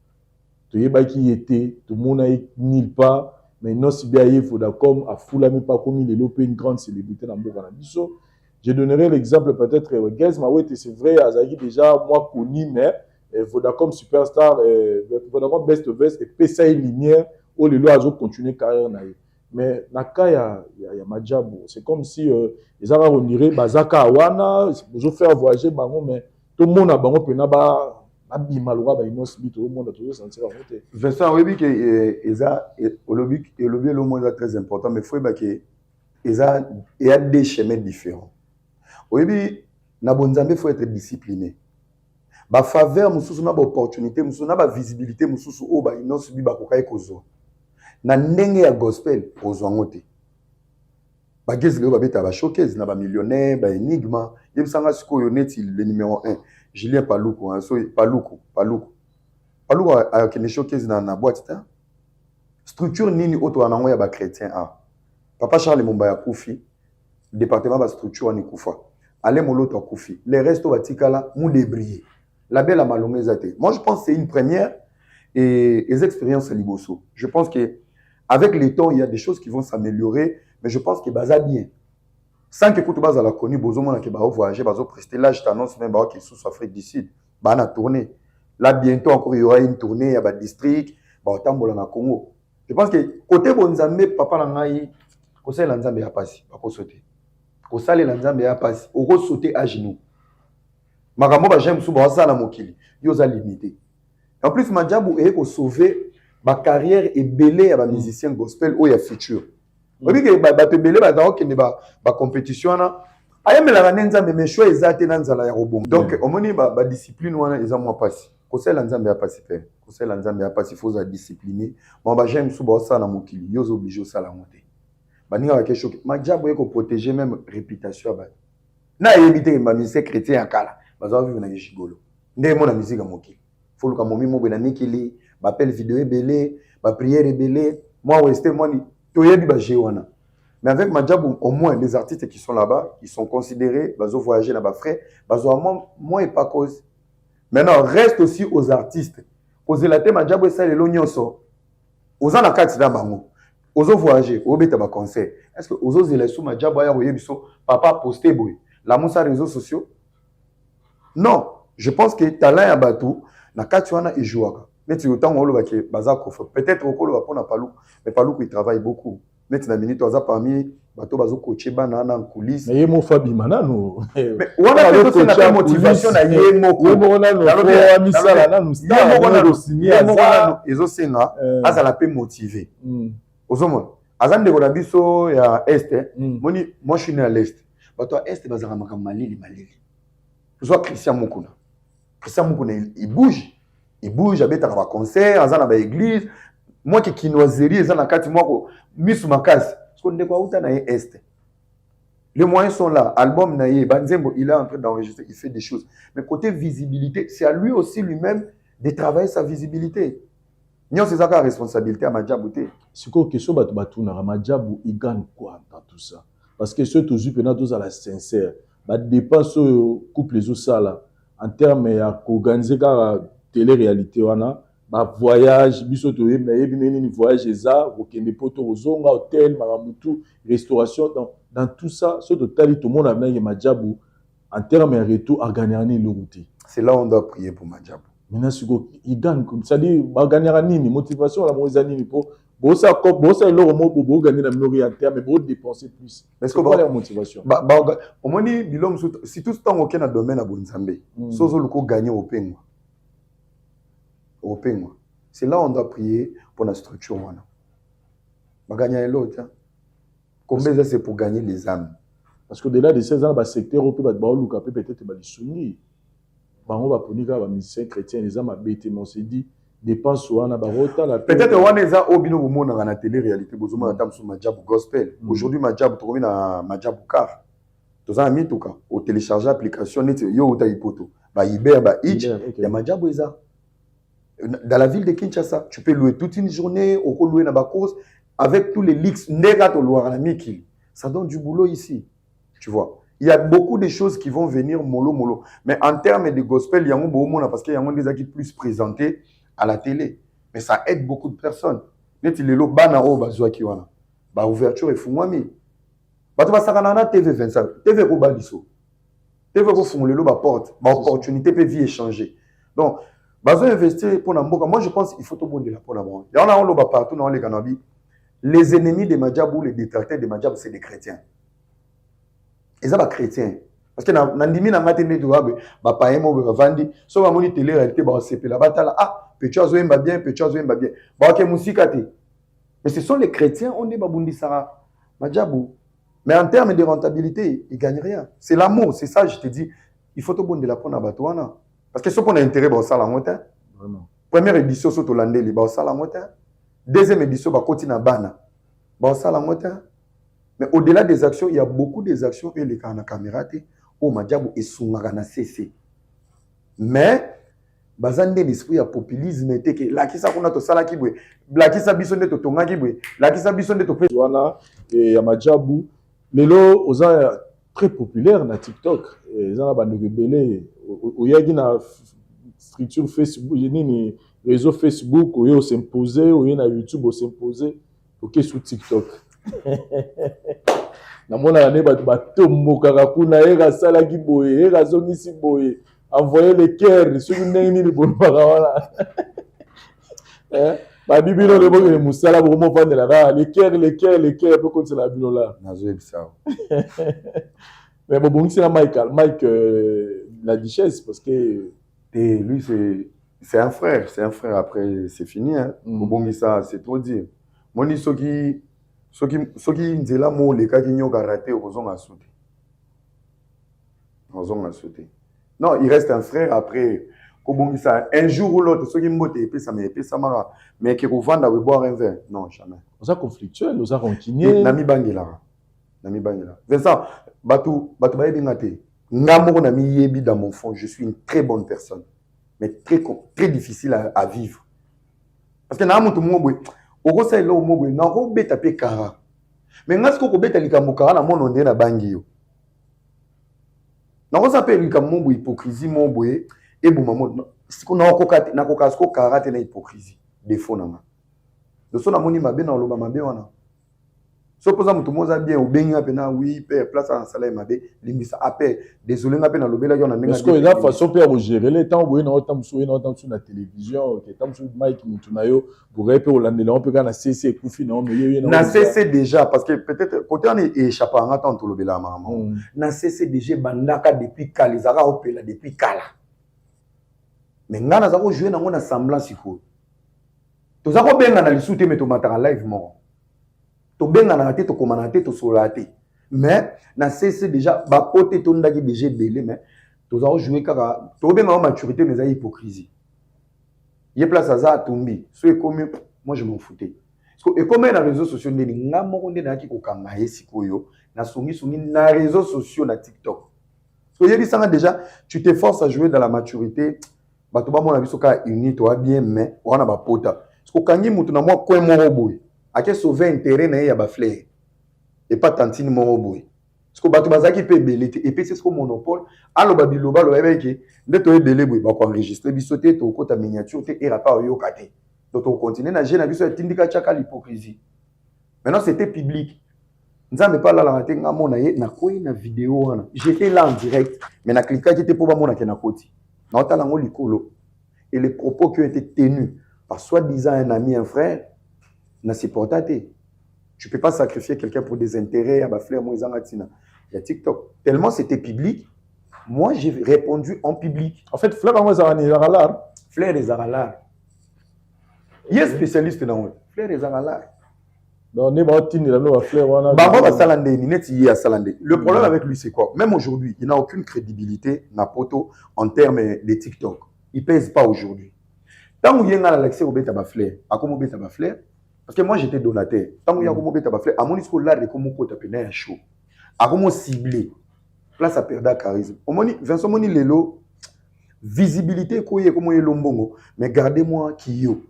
Tout le monde qui était, tout le monde a nulle part, mais Inosbi a Vodacom, a Foulami pas comme il est une grande célébrité dans le monde. Je donnerai l'exemple peut-être, Gaz Mawet, c'est vrai, Azagi déjà, moi connu, mais Vodacom Superstar, Vodacom Best of Best, et PSA Lumière, où les lois ont continué carrière. Mais naka il y a Madjabou, c'est comme si les Arabes on dirait bazaka wana ils faire voyager bango mais tout le monde a bango pena ba abimaloa ba inosbi tout le monde a toujours senti la route. Vincent oui que eza au lobby le moins très important mais faut ba que eza il y a des chemins différents. Oui na bonzambe faut être discipliné. Ba faveur mususu na ba opportunité mususu na ba visibilité mususu o ba inosbi ba kokai kozo. Na ndenge ya gospel ozwango te bagezi leo babeta ba showcase na ba millionnaire ba enigma yebisanga sikoyo neti le numéro 1 Julien Paluku hein so Paluku a kene showcase na boîte ta structure nini auto anango ya ba chrétien a papa Charles Momba ya kufi département ba structure ni kufa ale moloto kufi les restes batikala mu débriller la belle amalonga zate moi je pense c'est une première et les expériences liboso je pense que avec le temps, il y a des choses qui vont s'améliorer, mais je pense que ça bien. Sans que tout le monde connu, besoin de voyager, prester là, je t'annonce même qu'il sous Afrique du Sud, na tournée. Là bientôt encore il y aura une tournée à district, na Congo. Je pense que côté bonzambe papa nangai, ko sala nzambe ya pasi, ba ko sauter. Ko sala nzambe ya pasi, o ko sauter à genoux. Makambo ba j'aime sou ba sala mokili, yo za limité. En plus Madjabou est ko sauver ma carrière est belée à ma musicien gospel où il y a futur. Oui que ba te belé ba dans que ba compétition na aya mela nanza mais choix ezate nanzala ya robong. Donc au moni ba discipline wana eza moi passer. Ko sala nzambe ya passer pe. Ko sala nzambe ya passer faut za discipliner. Moi ba j'aime sou ba ça na mokili. Yo obligé ça monter. Ba ninga ba quelque chose. Madjabou eko protéger même réputation ba. Na éviter ma musique chrétien akala. Ba za vivre na gigolo. Ndé mo na musique ya mokili. Faut ka momi mo be na mikili. Appel vidéo est belé, ma prière est belé, moi resté moi ni toyebi ba jewana. Mais avec Madjabou au moins les artistes qui sont là-bas, qui sont considérés, bazo voyager là-bas frais, bazo moins et pas cause. Maintenant reste aussi aux artistes. Poser la thème Madjabou et ça les lognonso. oza na kati na bango ozo voyager obeta ba concert est-ce que ozo zela sous ma jabo ya oyebiso papa posté boy la musa réseaux sociaux non je pense que talent ya batou na kati wana ejouaka mais tu autant on lo ke baza kofa peut-être okolo ba pona palou mais palou il travaille beaucoup mais na minute oza parmi bato bazo coacher bana na coulisses mais yemo fabi manano mais wana pe to na motivation na yemo ko wana no ko misala na no star ezo senga azala pe motivé ozomona azande ko na biso ya est moni moi je suis né à l'est bato à est bazaka makambo malili zo Christian Mukuna il bouge abetaka ba concert azana ba église moi qui kinoiserie ezana kati moi misu makasi parce que ndeko uta na est les moyens sont là album na ye banzembo il est en train d'enregistrer il fait des choses mais côté visibilité c'est à lui aussi lui-même de travailler sa visibilité Nyon c'est ça la responsabilité à Madjabou te. C'est quoi question batu na Madjabou il gagne quoi dans tout ça parce que ceux tous pena tous à la sincère ba dépense couple les ça là en termes ya organiser ka télé-réalité wana ba voyage biso to yebna yebina ni voyage eza okende poto ozonga hôtel maramutu restauration dans tout ça ce total tout le monde a bien Madjabou en termes de retour à gagner le route. C'est là on doit prier pour Madjabou. Maintenant il gagne comme ça dit ba gagner nini motivation la moizani pour bossa le mot pour gagner la minori en termes mais pour dépenser plus. Est-ce que la motivation au moins bilom si tout ce temps aucun domaine à Bonzambe sozo luko gagner au pengwa. C'est là on doit prier pour la structure wana. Ba gagner l'autre. Combien ça c'est pour gagner les âmes. Parce que de-delà de 16 ans ba secteur au peut peut-être ba lisuni. Bango ba ponika ba musiciens chrétiens les âmes abété mais on s'est dit dépense wana ba rota la peut-être wana eza obino bomona na télé réalité bozoma na tam sur Madjabou gospel. Aujourd'hui Madjabou trouvé na Madjabou car. Toza mi tuka au télécharger application net yo uta ipoto. Ba Iber ba itch ya Madjabou eza. Dans la ville de Kinshasa, tu peux louer toute une journée, ou louer na ba course avec tous les leaks ndega to louer na mikili. Ça donne du boulot ici. Tu vois. Il y a beaucoup de choses qui vont venir mollo. Mais en termes de gospel, il y a un parce qu'il y a des gens qui plus présentés à la télé. Mais ça aide beaucoup de personnes. Net il est là, banao bazwa ki wana. Ba ouverture et fumwami. Bato basakana na TV 25. TV ko baliso. TV ko fumulelo ba porte, ba opportunité peut vie échanger. Donc, bazo investir pour na mboka. Moi je pense qu'il faut tout bon de la pour la bon. Il y en a on lo ba partout dans les Ganabi. Les ennemis de Madjabou, les détracteurs de Madjabou, c'est des chrétiens. Ils sont chrétiens. Parce que dans l'indimi, dans l'indimi, bah pas un mot vandi. Sauf à mon télé réalité, bah c'est la bataille. Ah, petit oiseau aime bien, petit oiseau aime bien. Bah ok, musikate. Mais ce sont les chrétiens, on dit babundi sara, Madjabou. Mais en termes de rentabilité, ils gagnent rien. C'est l'amour, c'est ça. Je te dis, il faut tout bon de la prendre à Batouana. Parce que ce qu'on a intérêt, bah ça la montagne. Première édition sur Tolandeli, bah ça la montagne. Deuxième édition, bah continue à Bana, bah ça la montagne. Mais au-delà des actions, il y a beaucoup des actions et les caméras où Madjabou est sous Marana CC. Mais, bazande l'esprit à populisme était que la qui ça qu'on a to sala kibwe, la qui ça bisonde to tonga kibwe, la qui ça bisonde to pèse. Voilà, et à Madjabou, les lots aux très populaires na TikTok, ils ont bande rebelle, au yagi na structure Facebook, ni réseau Facebook, où ils s'imposer, où na YouTube où s'imposer, ok sur TikTok. Namona ne bato mokaka kuna era sala ki boye era zongisi boye envoyer les cœurs sur une nini le bon wala ba bibilo le bon musala bo mo vendre la les cœurs peut continuer la bino là nazo ebisa mais bon c'est la Mike la duchesse parce que et lui c'est un frère après c'est fini hein bon ça c'est trop dire moni soki nzela mo le ka kinyo karaté ozonga sauter. Non, il reste un frère après kobongisa un jour ou l'autre soki mbote et ça mara mais qui revendre ou boire un verre non jamais. On a conflictuel, on a rancunier. Nami bangela. Vincent, batu ba bingate. Ngamo na mi yebi dans mon fond, je suis une très bonne personne mais très difficile à vivre. Parce que na mutu mo oko sa ilo mo boy na ko beta pe kara mais ngasko ko beta likambo kara na mono ndena bangi yo na ko sa pe likambo boy hypocrisie mo boy e buma mo siko na ko kati na ko kasko kara te na hypocrisie défaut na nga Donc so na moni mabe na loba mabe wana. So poza mutu moza bien obengi apena oui père place en salaire mabe limbisa apé désolé nga pe na lobela ki on a ndenga. Parce que la façon pe à gérer les temps boye na otam so na télévision que tam so Mike mutu na yo pour pe olandela on peut kana CC kufi na me yo na CC déjà parce que peut-être côté on est échappé en attend to lobela maman. Na CC déjà bandaka depuis kala zaka opela depuis kala. Mais nga na zako jouer na ngona semblant siko. To zako benga na lisute mais to mataka live mo. To benga na te to komana te to solate mais na cesse déjà ba pote to ndaki déjà belé mais to za jouer kaka to benga en maturité mais ça hypocrisie y place ça tombi so e comme moi je m'en foutais parce que et comme na réseaux sociaux ndeni nga moko ndena ki ko kanga sikoyo na songi na réseaux sociaux na TikTok so yebi sanga déjà tu t'efforces à jouer dans la maturité ba to ba mona biso ka uni to bien mais wana ba pota parce que kangi mutu na moi ko mo boy a ke sauver intérêt na ya ba fleur et pas tantine mo boy parce que bato bazaki pe belité et puis c'est ce que monopole allo babiloba lo ebeki ndeto ebele boy ba ko enregistrer bisoté to kota miniature te era pa yo kate donc on continue na jeune biso tindika chaka l'hypocrisie maintenant c'était public nzambe pas là la te nga mona ye na koyi na vidéo wana j'étais là en direct mais na cliquer qui était pour ba mona ke na koti na otala ngo likolo et les propos qui ont été tenus par soi-disant un ami un frère na supporté. Tu peux pas sacrifier quelqu'un pour des intérêts à ba fleur mo izangatina. Il y a TikTok. Tellement c'était public, moi j'ai répondu en public. En fait, fleur mo izangani zaralar, fleur des aralar. Il est spécialiste dans fleur des aralar. Donc ne ba tini la no fleur wana. Ba ba salande ni neti ya salande. Le problème avec lui c'est quoi? Même aujourd'hui, il n'a aucune crédibilité na poto en termes de TikTok. Il pèse pas aujourd'hui. Tant où il y a l'accès au bêta ba fleur, à comment bêta ba fleur. Parce que moi j'étais donateur. Tant que Yakomo Beta Bafle, à mon discours là, les comme on taper un show. À comment cibler. Place à perdre charisme. Au moni, Vincent Moni Lelo, visibilité koye comme il lombongo, mais gardez-moi qui yo.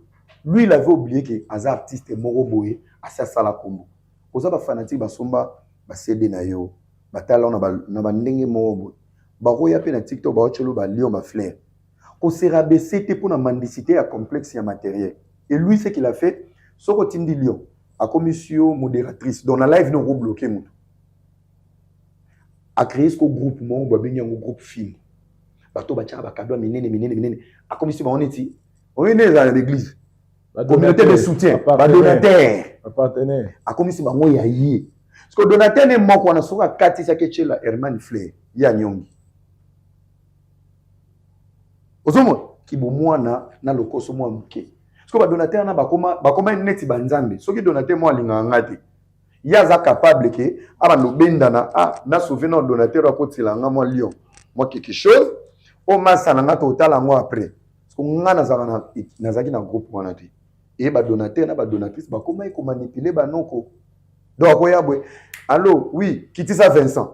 Lui il avait oublié que az artiste Moro Boye à sa sala combo. Oza ba fanatique ba somba ba CD na yo. Ba tala na ba ndenge Moro Boye. Ba roya pe na TikTok ba ochelo ba lion ba fleur. Ko se rabaisser pour na mendicité à complexe et matériel. Et lui ce qu'il a fait Soko Tindi Lyon, a commission modératrice, dans la live non bloqué a créé ce groupe mon groupe film. Bato bacha bakadwa minene a commission on est dans l'église. Communauté de soutien, ba donateur, partenaire. A commission bango ya yi. Parce que donateur ne moko na soka kati sa ketchela Herman Flair ya nyongi. Ozomo ki bo mwana na lokoso mwa mke. Parce que les donateurs na bakoma neti banzambe soki donateur mo alinga ngate yaza capable que aba no bendana na sauver notre donateur a kotila nga mo lion moi quelque chose o masa na ngata otala ngo après parce que nga na zaki na groupe wana te et ba donateur na ba donatrice bakoma ko manipuler banoko donc oyabwe allo oui kitisa Vincent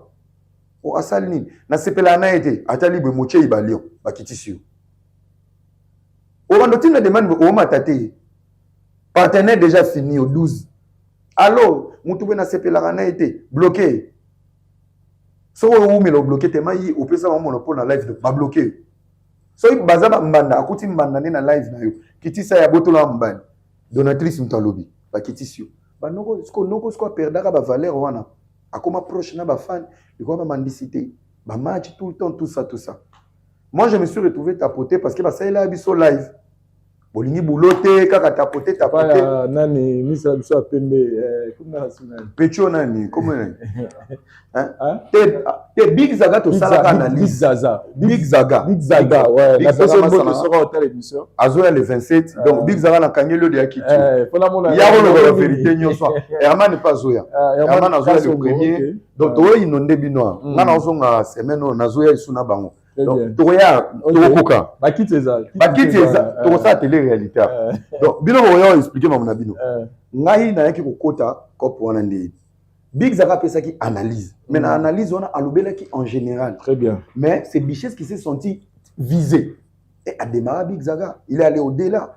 o asalini na sepela na été atali bwe moche ba lion ba kitisio Orandotin la demande au matate. Partenaire déjà fini au 12. Alors, Moutoube na sepela na été bloqué. So ou me lo bloqué te mai au pesa mon monopole na live ba bloqué. So bazaba mbanda akuti mbanda na live na yo. Kitisa ya botola mbani. Donatrice mtalobi ba kitisio. Ba noko sko perdaka ba valeur wana. Akoma proche na ba fan, iko ba mendicité. Ba match tout le temps tout ça. Moi, je me suis retrouvé tapoté parce que ça il a biso live. Bolingi bouloté, kaka tapoté. Nani, misa biso apembe, kuna sunani. Pecho nani, comment nani? Te Big Zaga to salaka analyse. Big Zaga, ouais. La personne qui sera au télévision. Azoya le 27, donc Big Zaga na kanyelo de Akitu. Il y a la vérité nyonso. Herman n'est pas Zoya. Herman Azoya le premier. Donc toi inonde binoa. Ngana osonga semaine na Zoya isuna bango. Donc toya tokoka. Bakiteza. To ça télé réalité. Donc bino oyo expliquer mamuna bino. Ngai na yaki kokota kopo wana ndi. Big Zaga pesa qui analyse. Mais dans l'analyse, on a alobela qui en général. Très bien. Mais c'est Bichès qui s'est senti visé. Et a démarré Big Zaga. Il est allé au-delà.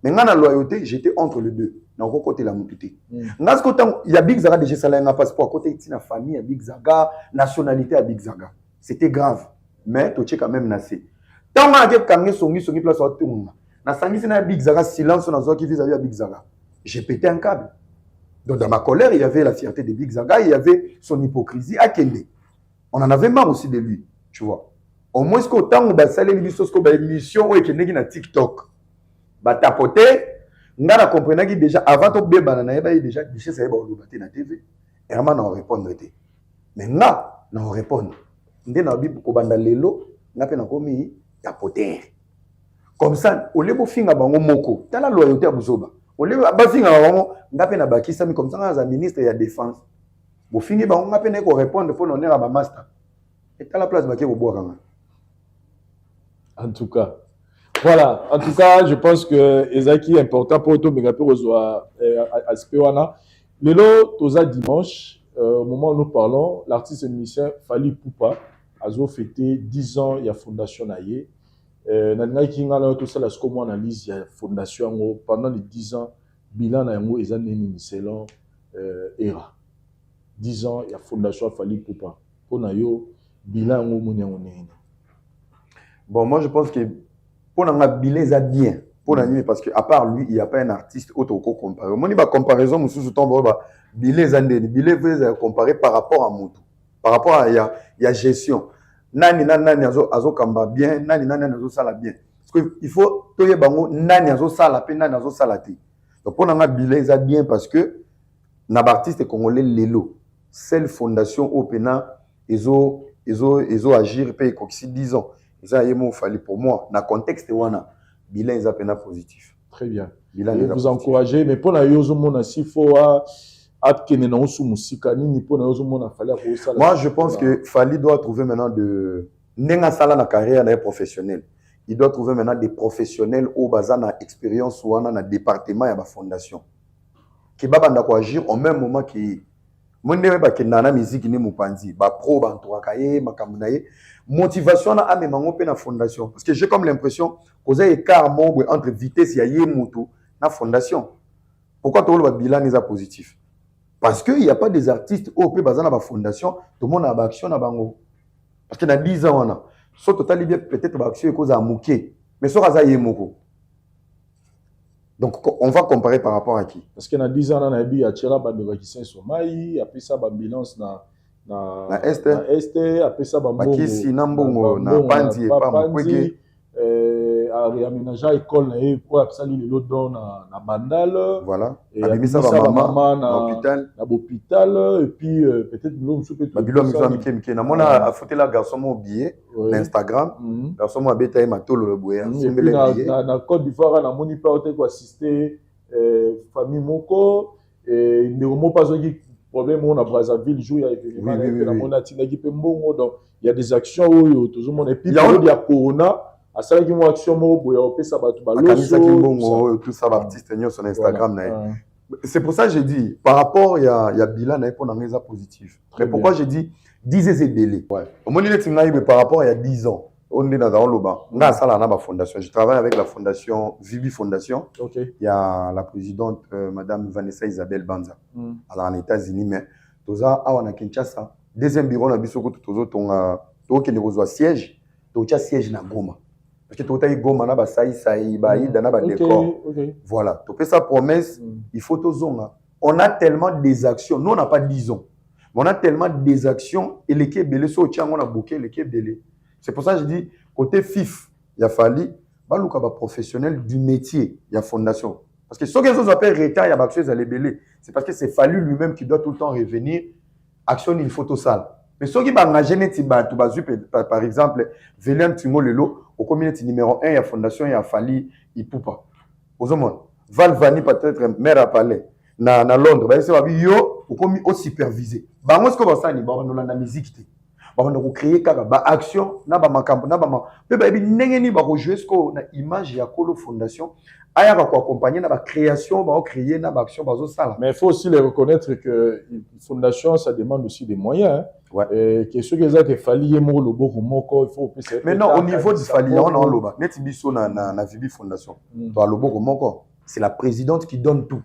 Mais dans la loyauté, j'étais entre les deux. Dans le côté de la moutité. Il y a Big Zaga déjà salé un passeport. Côté de la famille à Big Zaga, nationalité à Big Zaga. C'était grave. Mais tu sais quand même nassé. Tant que tu as songi place à tout le monde. Na sangi c'est na Big Zaga silence on a qui vis-à-vis à Big Zaga. j'ai pété un câble. Donc dans ma colère, il y avait la fierté de Big Zaga, il y avait son hypocrisie à Kende. On en avait marre aussi de lui, tu vois. Au moins, ce qu'autant on a salé l'émission où il y a TikTok. Bah tapoter, on a compris déjà avant de bien banana, déjà déchets ça y est na TV. Et vraiment on répondre. Mais là, on répond. On a dit pour banda lelo, on a fait na komi tapoter. Comme ça, au lieu de finir bango moko, t'as la loyauté à Bouzoba. Au lieu de finir bango, on a fait na baki ça, mais comme ça, on a un ministre de la défense. Au finir bango, on a fait na répondre pour l'honneur à ma master. Et t'as la place baki au bois. En tout cas, voilà. En tout cas, je pense que Ezaki est important pour tout Megape Rozoa aspect wana. Le lot, toza dimanche, au moment où nous parlons, l'artiste et musicien Fally Ipupa a fêté 10 ans, il y a Fondation Naye. Nanga kinga na tout ça la comme analyse il y a Fondation pendant les 10 ans, bilan na yango ezaneni selon era. 10 ans, il y a Fondation Fally Ipupa. Pour na yo bilan ngo munyango nene. Bon, moi je pense que pour un bilan ça bien pour l'animer parce que à part lui il n'y a pas un artiste autre qu'on compare. Moi il va comparaison monsieur sous ton bilan ça bilan vous comparer par rapport à Moutou, par rapport à il y a gestion. Nani azo kamba bien, nani azo sala bien. Parce que il faut toye bango nani azo sala pe nani azo sala te. Donc pour un bilan ça bien parce que na artiste congolais lelo, seule fondation Opena ezo agir pe koksi 10 ans. Ça y est, Fally pour moi, dans le contexte, bilan est à positif. Très bien. Bilan et vous encouragez, mais pour la yozo mona si faut moi je pense que Fally doit trouver maintenant de nenga sala na carrière na professionnelle. Il doit trouver maintenant des professionnels au bazar na expérience ou na département ya ba fondation. Qui ba banda ko agir au même moment qui monde ba kenana musique ni mupanzi ba pro ba ntoakaye makamunaye motivation na ame mango pe na fondation parce que j'ai comme l'impression qu'on a écart membre entre vitesse ya yemutu na fondation. Pourquoi tout le bilan est positif? Parce qu'il n'y a pas des artistes au pe bazana ba fondation tout le monde a action na bango. Parce que dans 10 ans on a so total bien peut-être ba action cause à mouké mais so raza yemoko. Donc, on va comparer par rapport à qui? Parce que dans 10 ans, on a dit qu'il y a des gens qui sont maïs, après ça, il y a na Este, après ça, Bakisi, Nambongo, na Pandi, Pamoukwege. A réaménager l'école, après ça, il y a dans na Bandal. Voilà. Et Abimisa maman na l'hôpital. Et puis, peut-être, nous sommes peut-être. Babilom, nous sommes Miké. Nous avons affronté la garçon au billet, Instagram. Garçon a bêté ma tolo le bouet. Et puis, na Côte d'Ivoire, na moni pas été assister famille Moko. Et il n'y a pas de problème, on a Brazzaville, joue, il y a événement, donc il y a des actions où tout le monde est. Puis, il y a Corona. À ça, il y a une action où ça va tout ça va artiste sur Instagram. C'est pour ça que j'ai dit, par rapport, il y a bilan pour un positif. Mais pourquoi j'ai dit 10 et belé. Au moins, par rapport il y a 10 ans, on est dans le bas. On a ça là, la fondation. Je travaille avec la fondation Vivi Fondation. Il y a la présidente, Madame Vanessa Isabelle Banza, en États-Unis. Mais tout ça, on a Kinshasa. Deuxième bureau, on a Bissoko, tout a siège, tout a siège na Goma. Parce que tout a Goma, na ba saï, dans ba décor. Voilà. Tu fais sa promesse, il faut tout zonga. On a tellement des actions. Nous, on n'a pas 10 ans. Mais on a tellement des actions et l'équipe belé, on a bouqué l'équipe belé. C'est pour ça que je dis, côté FIF, il a fallu, bah, professionnel du métier, il y a fondation. Parce que ceux qui ont appelé retard, il y a action, ils belé. C'est parce que c'est fallu lui-même qui doit tout le temps revenir, action une photo sale. Mais ceux qui ont engagé, par exemple, Vélem Tingo Lelo, au communauté numéro 1, il y a fondation, il y a Fally Ipupa. Aux hommes, Valvani peut-être maire à Palais. Na Londres, bah c'est yo comme au supervisé. Bah moi ce que va ça ni bah on la musique té. Bah on créer kaka bah action na ba makambo na ba ma. Pe ba bi ndenge ni ba ko jouer ce ko na image ya Kolo Fondation aya ba ko accompagner na ba création ba créer na ba action ba zo sala. Mais il faut aussi les reconnaître que fondation ça demande aussi des moyens. Hein. Ouais. Que ceux qui ont Fally yemo lobo moko il faut aussi. Mais non au niveau du Fally on a loba. Net biso na Vivi Fondation. To lobo moko. C'est la présidente qui donne tout.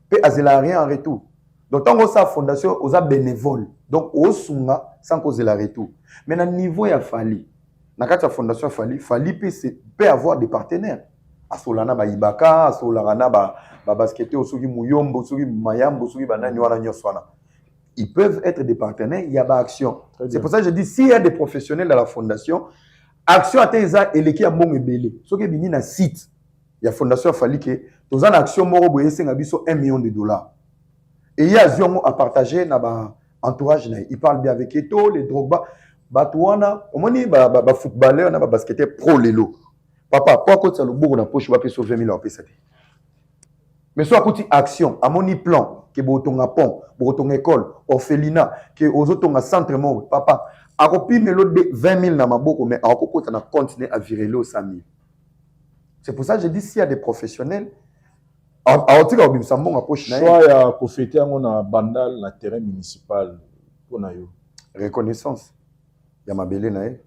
Pe azela rien en retour. Donc tant que ça fondation aux bénévoles. Donc au sunga sans cause la retour. Mais à niveau il y a Fally. Na kata fondation Fally peut avoir des partenaires. asolana ba ibaka asolana ba basketeur soki muyombo soki mayambo soki banani wana nyoswana. Ils peuvent être des partenaires, il y a pas action. C'est pour ça que je dis s'il y a des professionnels dans la fondation, action à teza eleki ya mbongo ebele. Soki bini na site, il y a fondation fali que tozana action moko boye senga biso $1 million. Et il y a Ziongo à partager na ba entourage na. Il parle bien avec Eto, les Drogba, Batouana, omoni ba footballeur na ba basketteur pro lelo. Papa, pas côté ça le bourg na poche va payer 20 000 en PCT. Mais soit côté action, à mon plan que botonga pont, botonga école, orphelinat, que aux autres on centre mot, papa, a copi melo de 20 000 na maboko mais a copi na continuer à virer le 100 000. C'est pour ça que je dis s'il y a des professionnels a otika obimsambo approche na choix ya ko fêter na bandal na terrain municipal pour na yo reconnaissance ya mabele na e.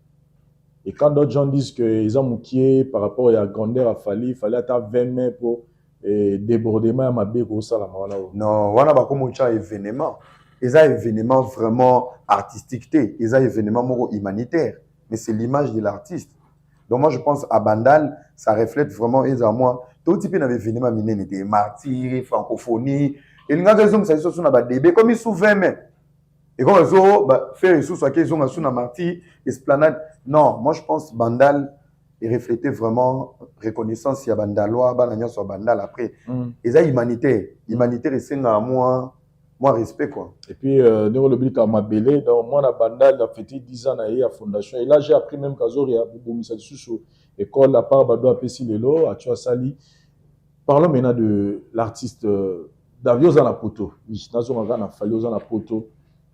Et quand d'autres gens disent que ils ont moukié par rapport à la grandeur il fallait attendre 20 mai pour débordement à mabé ko sala wana. Non, wana ba komo cha événement. Ils ont événement vraiment artistique, ils ont événement moro humanitaire, mais c'est l'image de l'artiste. Donc moi je pense à Bandal, ça reflète vraiment et à moi tout type d'événement miné des martyrs, francophonie, et les gars ça sont sur na débat comme ils souvent mais et quand ils ont faire ils sont qu'ils ont sur na martyr, esplanade. Non, moi je pense Bandal et refléter vraiment reconnaissance il y a Bandalois, bananya sur Bandal après. Ils ont humanitaire et c'est à moi respect quoi. Et puis nous le but à Mabélé donc moi la Bandal a fêté 10 ans à la fondation et là j'ai appris même Kazori a bomisa sous école à part Bado Apesi Lelo à Tua Sali. Parlons maintenant de l'artiste Davio Zanapoto. Oui, nazo ngana Falio Zanapoto.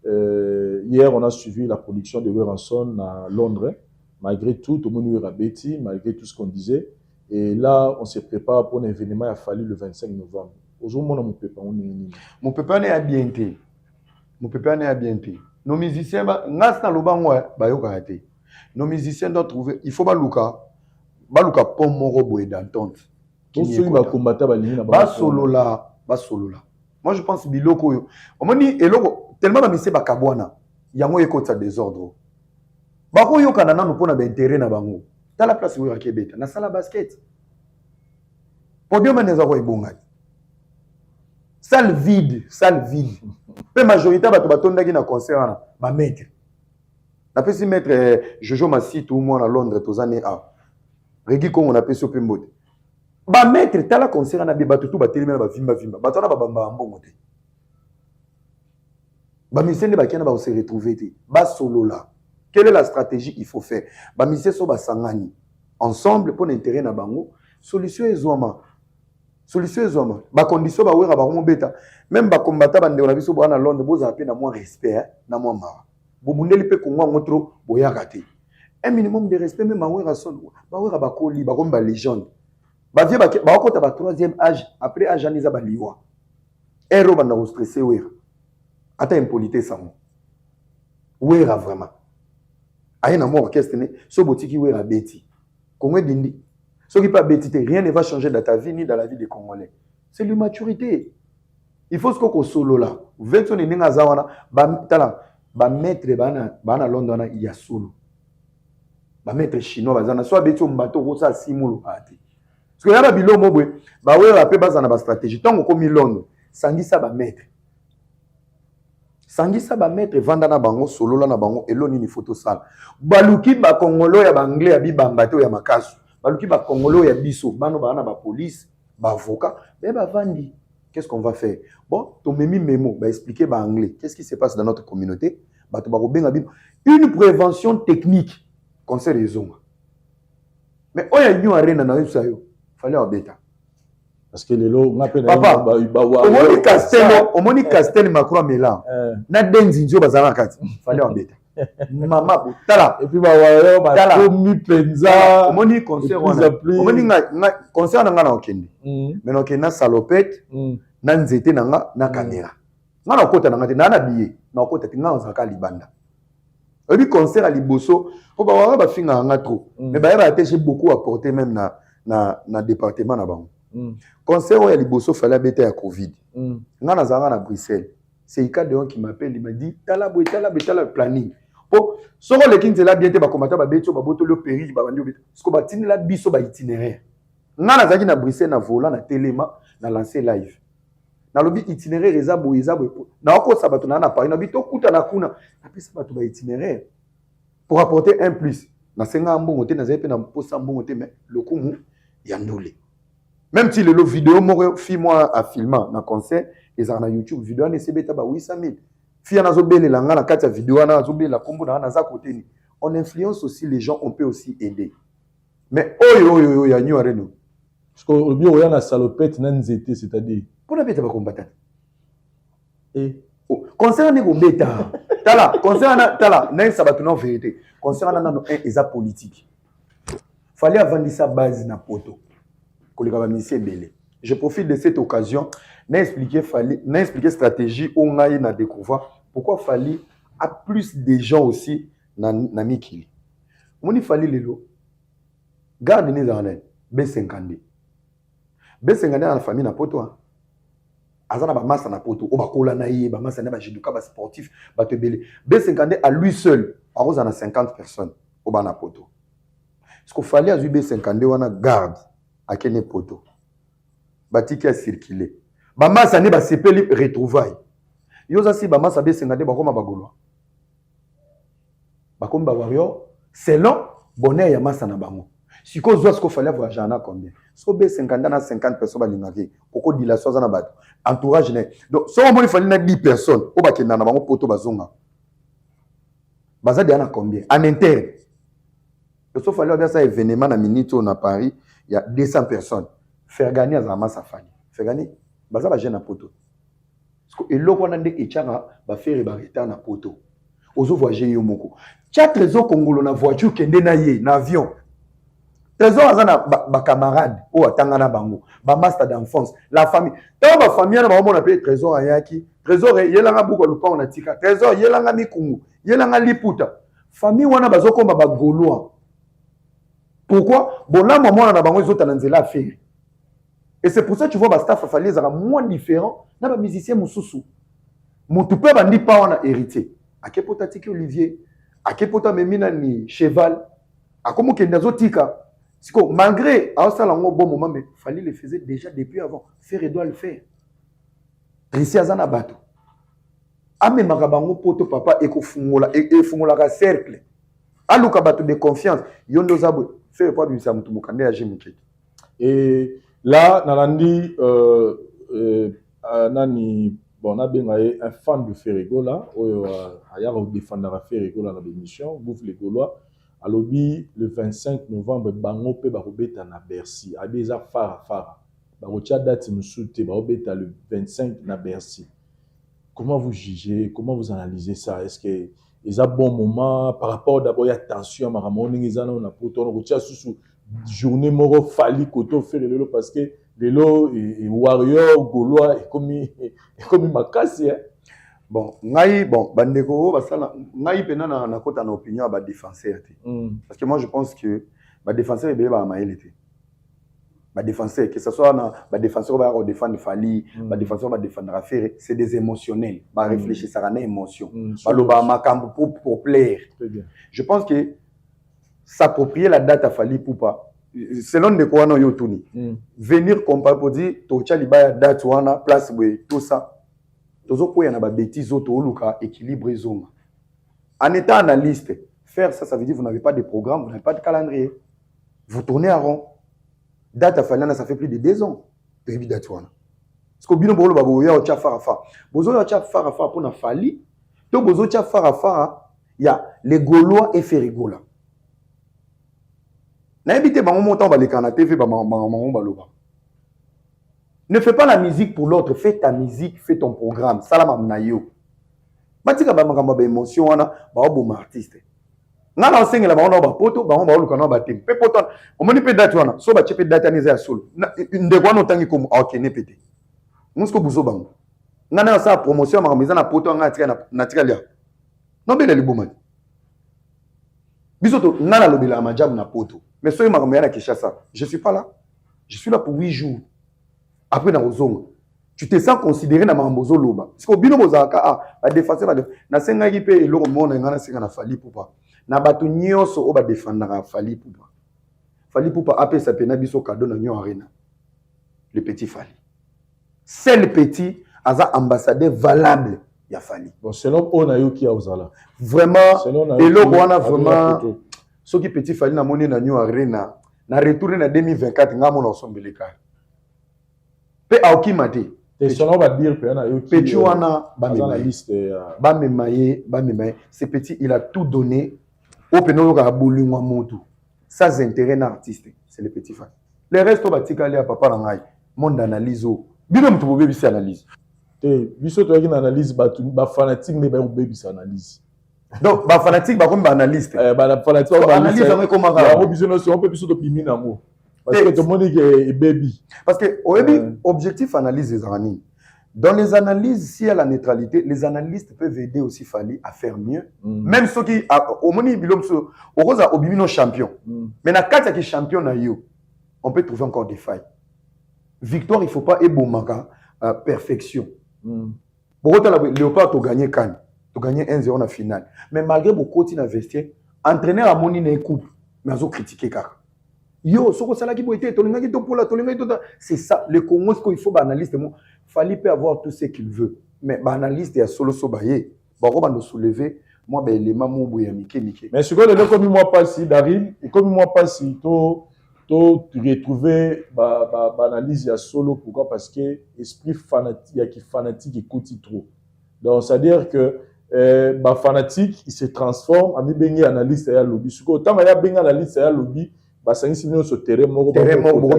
Hier on a suivi la production de Weranson à Londres. Malgré tout, au monde Betty, malgré tout ce qu'on disait. Et là, on se prépare pour un événement à Fali le 25 novembre. Aujourd'hui, mon papa, on est. Mon papa n'est à bientôt. Mon papa n'est à bientôt. Nos musiciens, nas na lobango ba yo karaté. Nos musiciens doivent trouver. Il faut baluka pom moro boye d'entente. Tous ceux qui va combattre balingi na ba solo là. Moi je pense biloko yo. On m'a dit eloko tellement ba mise ba kabwana. Yango ekota désordre. Bako yo kana nanu pona ba intérêt na bango. Dans la place où il y a na sala basket. Podium neza ko ibonga. Salle vide. Pe majorité bato batondaki na concert na ba maître. Na pesi maître Jojo Massi tout moi na Londres tozane a. Regi ko on appelle so pembote. Ba maître tala concert na bi bato tout ba telema ba vimba. Bato na ba bamba mbongo te. Ba misende ba kena ba se retrouver te. Ba solo là. Quelle est la stratégie qu'il faut faire? Ba mise so ba sangani ensemble pour l'intérêt na bango. Solution ezoma. Ba condition ba wera ba beta. Même ba combattant ba ndeko na biso bo na Londres boza pe na moins respect na moins mara. Bo bundeli pe ko ngwa ngotro boya kate. Un minimum de respect même ba wera son. Ba wera ba koli ba komba légende. Ba vie ba kota ba 3e âge après âge aniza ba liwa. Ero ba na stressé wera. Ata impolitesse ça. Wera vraiment. Aïe na moi orchestre ne so botiki wera beti. Congo dindi. Ce qui pas bêtité, rien ne va changer dans ta vie ni dans la vie des Congolais. C'est l'immaturité. Il faut ce qu'on solo là. Vous êtes sur les ninga zawana, ba maître bana London il y a solo. Ba maître chinois bazana soit beto mbato rosa simulo ati. Parce que yaba bilo mobwe, ba we rapé bazana ba stratégie. Tant qu'on mi Londres, sangisa ba maître. Sangisa ba maître vanda na bango solo là na bango eloni ni photo sala. Baluki ba Congolo ya ba anglais ya bibamba to ya makasu. Baluki ba Congolo ya biso, bano ba na ba police, ba avocat, mais ba vandi. Qu'est-ce qu'on va faire? Bon, ton memi mémo, ba expliquer ba anglais. Qu'est-ce qui se passe dans notre communauté? Ba to ba ko benga bino. Une prévention technique. Conseil raison. Mais oya nyo arena na yo sayo. Fallait obeta. Parce que les lots m'appellent papa. Omoni Castel Macron Mela. Na denzi njo bazala kati. Fallait obeta. Maman tala et puis ba komi penza omoni concert wana omoni nga concert na nga na okende mais na okende na salopette na nzete na nga na caméra nga na kota na nga te na billet na kota te nga nzaka libanda et puis concert à liboso po ba wara ba finga nga trop mais ba yaba attaché beaucoup apporter même na département na bango concert ya liboso fallait bête ya covid nga na zanga na Bruxelles c'est Ika Deon qui m'appelle il m'a dit tala le planning. Oh, soro le kinze la bien te ba komata ba beto ba boto le péri ba bandi obeta. Parce que ba tini la biso ba itinéraire. nga nazaki na Bruxelles na volant na telema na lancer live na lobi itinéraire ezabo na okosa bato na Paris na bito kuta na kuna na pesa bato ba itinéraire pour apporter un plus na senga mbongo te na zepe na posa mbongo te mais lokumu ya ndole même si le vidéo moko fi moi a filmer na concert ezana na YouTube vidéo na sebeta ba 800,000 fi na zo belela nga na kati ya vidéo na zo belela kombo na za côté ni on influence aussi les gens, on peut aussi aider. Mais oh ya nyo areno. Parce que le bio ya na salopette na nzete, c'est-à-dire pour la bête ba combattant. Et concernant les bêta. Tala, concernant tala, na sabatu na vérité. Concernant na un eza politique. Fallait avant sa base na poto. Koleka ba monsieur belé. Je profite de cette occasion na expliquer stratégie on ngai na découvert pourquoi fallait à plus de gens aussi na mikili. Moni fallait lelo. Garde les années B50. B50 dans la famille na poto hein. Azana ba massa na poto, o ba kola na ye, ba massa na ba jiduka ba sportif, ba te belé. B50 à lui seul, a 50 personnes au ba na poto. Ce qu'il fallait à B50 wana garde à kene poto. Batiki a circulé. Ba massa ne ba sepeli retrouvailles. Yoza si ba massa B50 ba koma ba golwa. Ba komba wario selon bonheur ya massa na bango. Si qu'on voit ce qu'il fallait avoir jana combien. So B50 na 50 personnes ba lingaki. Poko dilaso za na bato. Entourage ne. Donc so mo il fallait na 10 personnes o ba kenda na bango poto bazonga. Baza dia na combien en interne. So fallait avoir ça événement na minute na Paris, il y a 200 personnes. Faire gagner za massa fani. Faire gagner baza ba jeune na poto. Parce que eloko na nde echanga ba faire ba reta na poto. Ozo voyager yo moko. Tia trésor congolo na voiture kende na ye na avion. Trésor azana ba camarade o atanga na bango, ba master d'enfance, la famille. Tant ba famille na ba mona pe trésor ayaki. Trésor yelanga buko lupa na tika. Trésor yelanga mikungu, yelanga liputa. Famille wana bazokomba ba gaulois. Pourquoi? Bona mona na bango ezota na nzela faire. Et c'est pour ça que tu vois ba staff fallait ezaka moins différent na ba musicien mususu. Mutu pe bandi pa wana héritier. Akepota tiki Olivier, akepota memina ni cheval. Akomo kendazo tika. Malgré ça un bon moment, mais il fallait le faire déjà depuis avant. Faire et doit le faire. Ici, à Zanabato. Ame marabango poto papa et fungola ka cercle. Aluka bato de confiance. Yondo zabo faire pas du samutu mukande ya jimukete. Et là, Nalandi nani bon a bien un fan de Ferregola, ayaro défendre Ferregola dans l'émission, bouffe les Gaulois. À l'obi le 25 novembre bango pe barobeta na Bercy abeza fara barotia date musute barobeta le 25 na Bercy. Comment vous jugez, comment vous analysez ça? Est-ce que ils a bon moment par rapport d'abord à tension maramoni ngizana na poto on rotia sous journée moro fali koto faire lelo parce que lelo et warrior gaulois et comme makasi hein. Bon, ngai bon bandeko basala ngai pena na kota na opinion ba défenseur té. Parce que moi je pense que ba défenseur ebe ba maele té. Ba défenseur que ce soit na ba défenseur ba défendre Fali, ba défenseur ba défendre Affaire, c'est des émotionnels, ba réfléchir ça na émotion. Ba lo ba makambo pour plaire. Je pense que s'approprier la date à Fali Poupa selon de quoi no yo tuni. Venir comparer pour dire to tchali ba date wana place tout ça. Tozo koya na ba bêtises auto luka équilibre zonga. En étant analyste, faire ça, ça veut dire que vous n'avez pas de programme, vous n'avez pas de calendrier. Vous tournez à rond. Date à Falana, ça fait plus de 2 ans. Prévu date wana. Parce que bino bolo babo ya ocha farafa. Bozo ya ocha farafa pour na Fali. To bozo cha farafa, il y a les Gaulois et Ferregola. Na évité ba montant ba le kana TV ba ba loba. Ne fais pas la musique pour l'autre, fais ta musique, fais ton programme. Salam amnayo. Batika ba makamba ba émotion wana, ba bo artiste. Na na enseigne la ba ona ba poto, ba on ba luka na ba tem. Pe poto, on moni pe date wana, so ba chepe date ani za solo. Ndeko wana otangi comme okene pété. Musko buzo bango. Na na sa promotion makamba na poto nga tika na tika lia. Non be le liboma. Bisoto na na lobela majam na poto. Mais soyez makamba na Kinshasa. Je suis pas là. Je suis là pour 8 jours. Après na ozonga tu te sens considéré na mambozo loba parce que bino bozaka ba défenseur na senga ki pe eloko mona ngana senga na Fali Poupa na bato nyonso o ba défendre na Fali Poupa Fali pour pas appeler sa pena biso cadeau na Nyon Arena. Le petit Fali. C'est le petit asa ambassadeur valable ya Fali. Bon, selon Onayo qui a Ozala. Vraiment et là on a vraiment ce qui petit Fali na moni na Nyon Arena na retourner na 2024 ngamo na sombeleka. Pe aoki mate. Et selon va dire que Onayo qui petit wana dans la liste ba memaye. Ce petit il a tout donné au peno ka bolingwa motu. Sans intérêt d'artiste, c'est le petit Fali. Le reste, on va dire à papa Rangaï, monde analyse. Bien, on peut bien analyse. Biso tu as une analyse, bah fanatique mais bah baby analyse. Donc, bah fanatique, bah comme analyste. Bah fanatique, analyse, on comment ça. On besoin on peut biso de piminer amour. Parce que tout le monde est baby. Parce que au début, objectif analyse des analyses. Dans les analyses, s'il y a la neutralité, les analystes peuvent aider aussi Fali à faire mieux. Même ceux qui, au moni bilom so, au rose au bimino champion. Mais na quatre qui champion na yo, on peut trouver encore des failles. Victoire, il faut pas ebomaka perfection. Pour autant, Léopard tu gagné Cannes, tu gagné 1-0 en finale. Mais malgré beaucoup de vestiaire, entraîneur a moni na coupe, mais ils ont critiqué car. Yo, c'est ça. Le Congo, ce qu'il faut, analyste, Fali peut avoir tout ce qu'il veut. Mais analyste, il y a solo sobaye. Bon, on va nous soulever. Moi, ben, les mamans, mais ce que le comme moi pas si, Daryl, et comme moi pas si, tu retrouver l'analyse, il y a solo. Pourquoi? Parce que l'esprit fanatique, il y a qui fanatique écoute trop. Donc, c'est-à-dire que fanatique, il se transforme en analyste et à lobby. Ce que autant il y a bien analyste et à lobby, c'est un sur terrain mort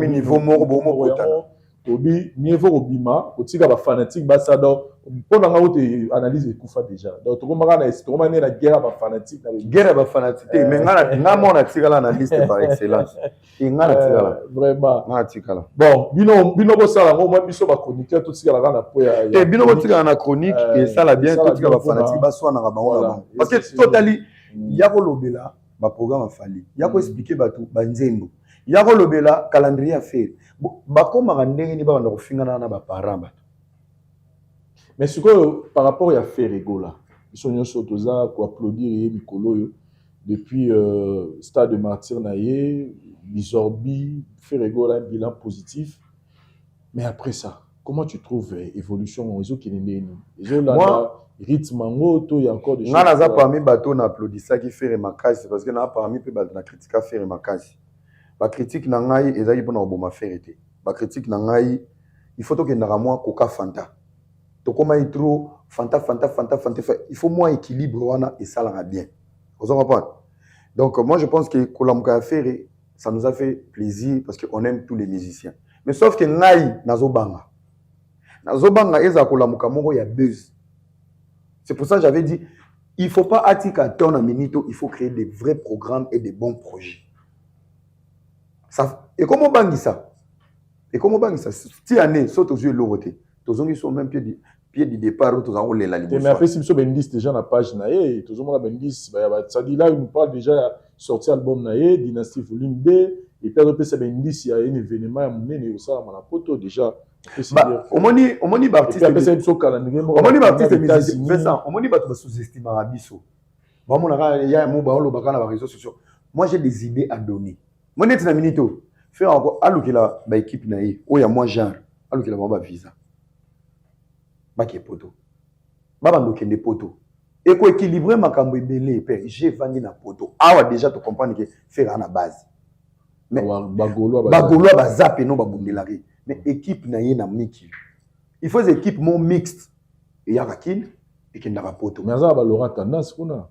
niveau mort obi niveau obima otika ba fanatique ba ça donc pour nga ote analyse ekufa déjà donc to komaka na to komaka na guerre ba fanatique mais nga mona tikala na liste par excellence ngana tikala vraiment ngana tikala bon bino bo sala ngo moi biso ba chroniqueur to tikala na po ya bino bo tikala na chronique et ça la bien to tikala ba fanatique ba swana na bango parce que totally ya ko lobela ba programme Fali ya ko expliquer ba tout ba nzembo ya ko lobela calendrier à faire bakoma ndenge ni ba na kofingana na ba parents ba. Mais ce que par rapport à Ferrego là ils sont nyonso toza ko applaudir Mikolo depuis stade de martyr naie Bizorbi Ferrego là un bilan positif. Mais après ça comment tu trouves évolution aux qui moi rythme il y a encore des choses. Nga naza parmi bateau na applaudissa qui fait makasi parce que na parmi pe bateau na critique faire makasi. Ba critique na ngai ezali pona oboma ferité. Ba critique na ngai il faut que na moi coca fanta. To koma trop fanta. Il faut moins équilibre wana et ça la bien. Vous en comprenez? Donc moi je pense que Kolamuka Ferré ça nous a fait plaisir parce qu'on aime tous les musiciens. Mais sauf que ngai nazobanga. Nazobanga eza Kolamuka moko ya buzz. C'est pour ça que j'avais dit il faut pas attirer à ton minito, il faut créer des vrais programmes et des bons projets. Ça, et comment bangi ça? Cette année, saute aux yeux de l'aureté. Tous ils sont même pied du départ, tous en les la ligne. Mais après, si vous avez déjà la page naïe, tous ont la bendis, ça dit là, il nous parle déjà sortir album naïe, Dynastie Volume 2, et puis après, ça bendis, il y a un événement à mener, et ça, on a poto déjà. Au moni Baptiste, au moni Baptiste, mais ça, au moni Baptiste sous-estime à Abisso. Bon, il y a un mot, on le les réseaux sociaux. Moi, j'ai des idées à donner. Moi, je suis minito. Faire encore, alors qu'il a une équipe naïe, ou il y a moins genre, alors qu'il a un visa. Baké poto. Baba ndokende poto. Et quoi équilibrer ma cambo belé, j'ai vendu na poto. Ah ouais, déjà tu comprends que faire à la base. Mais bagolo bazap et non babundelari. Mais équipe naïe na miki. Il faut des équipes mon mixte. Et y a rakil et qui n'a pas poto. Mais ça va Laurent tendance kuna.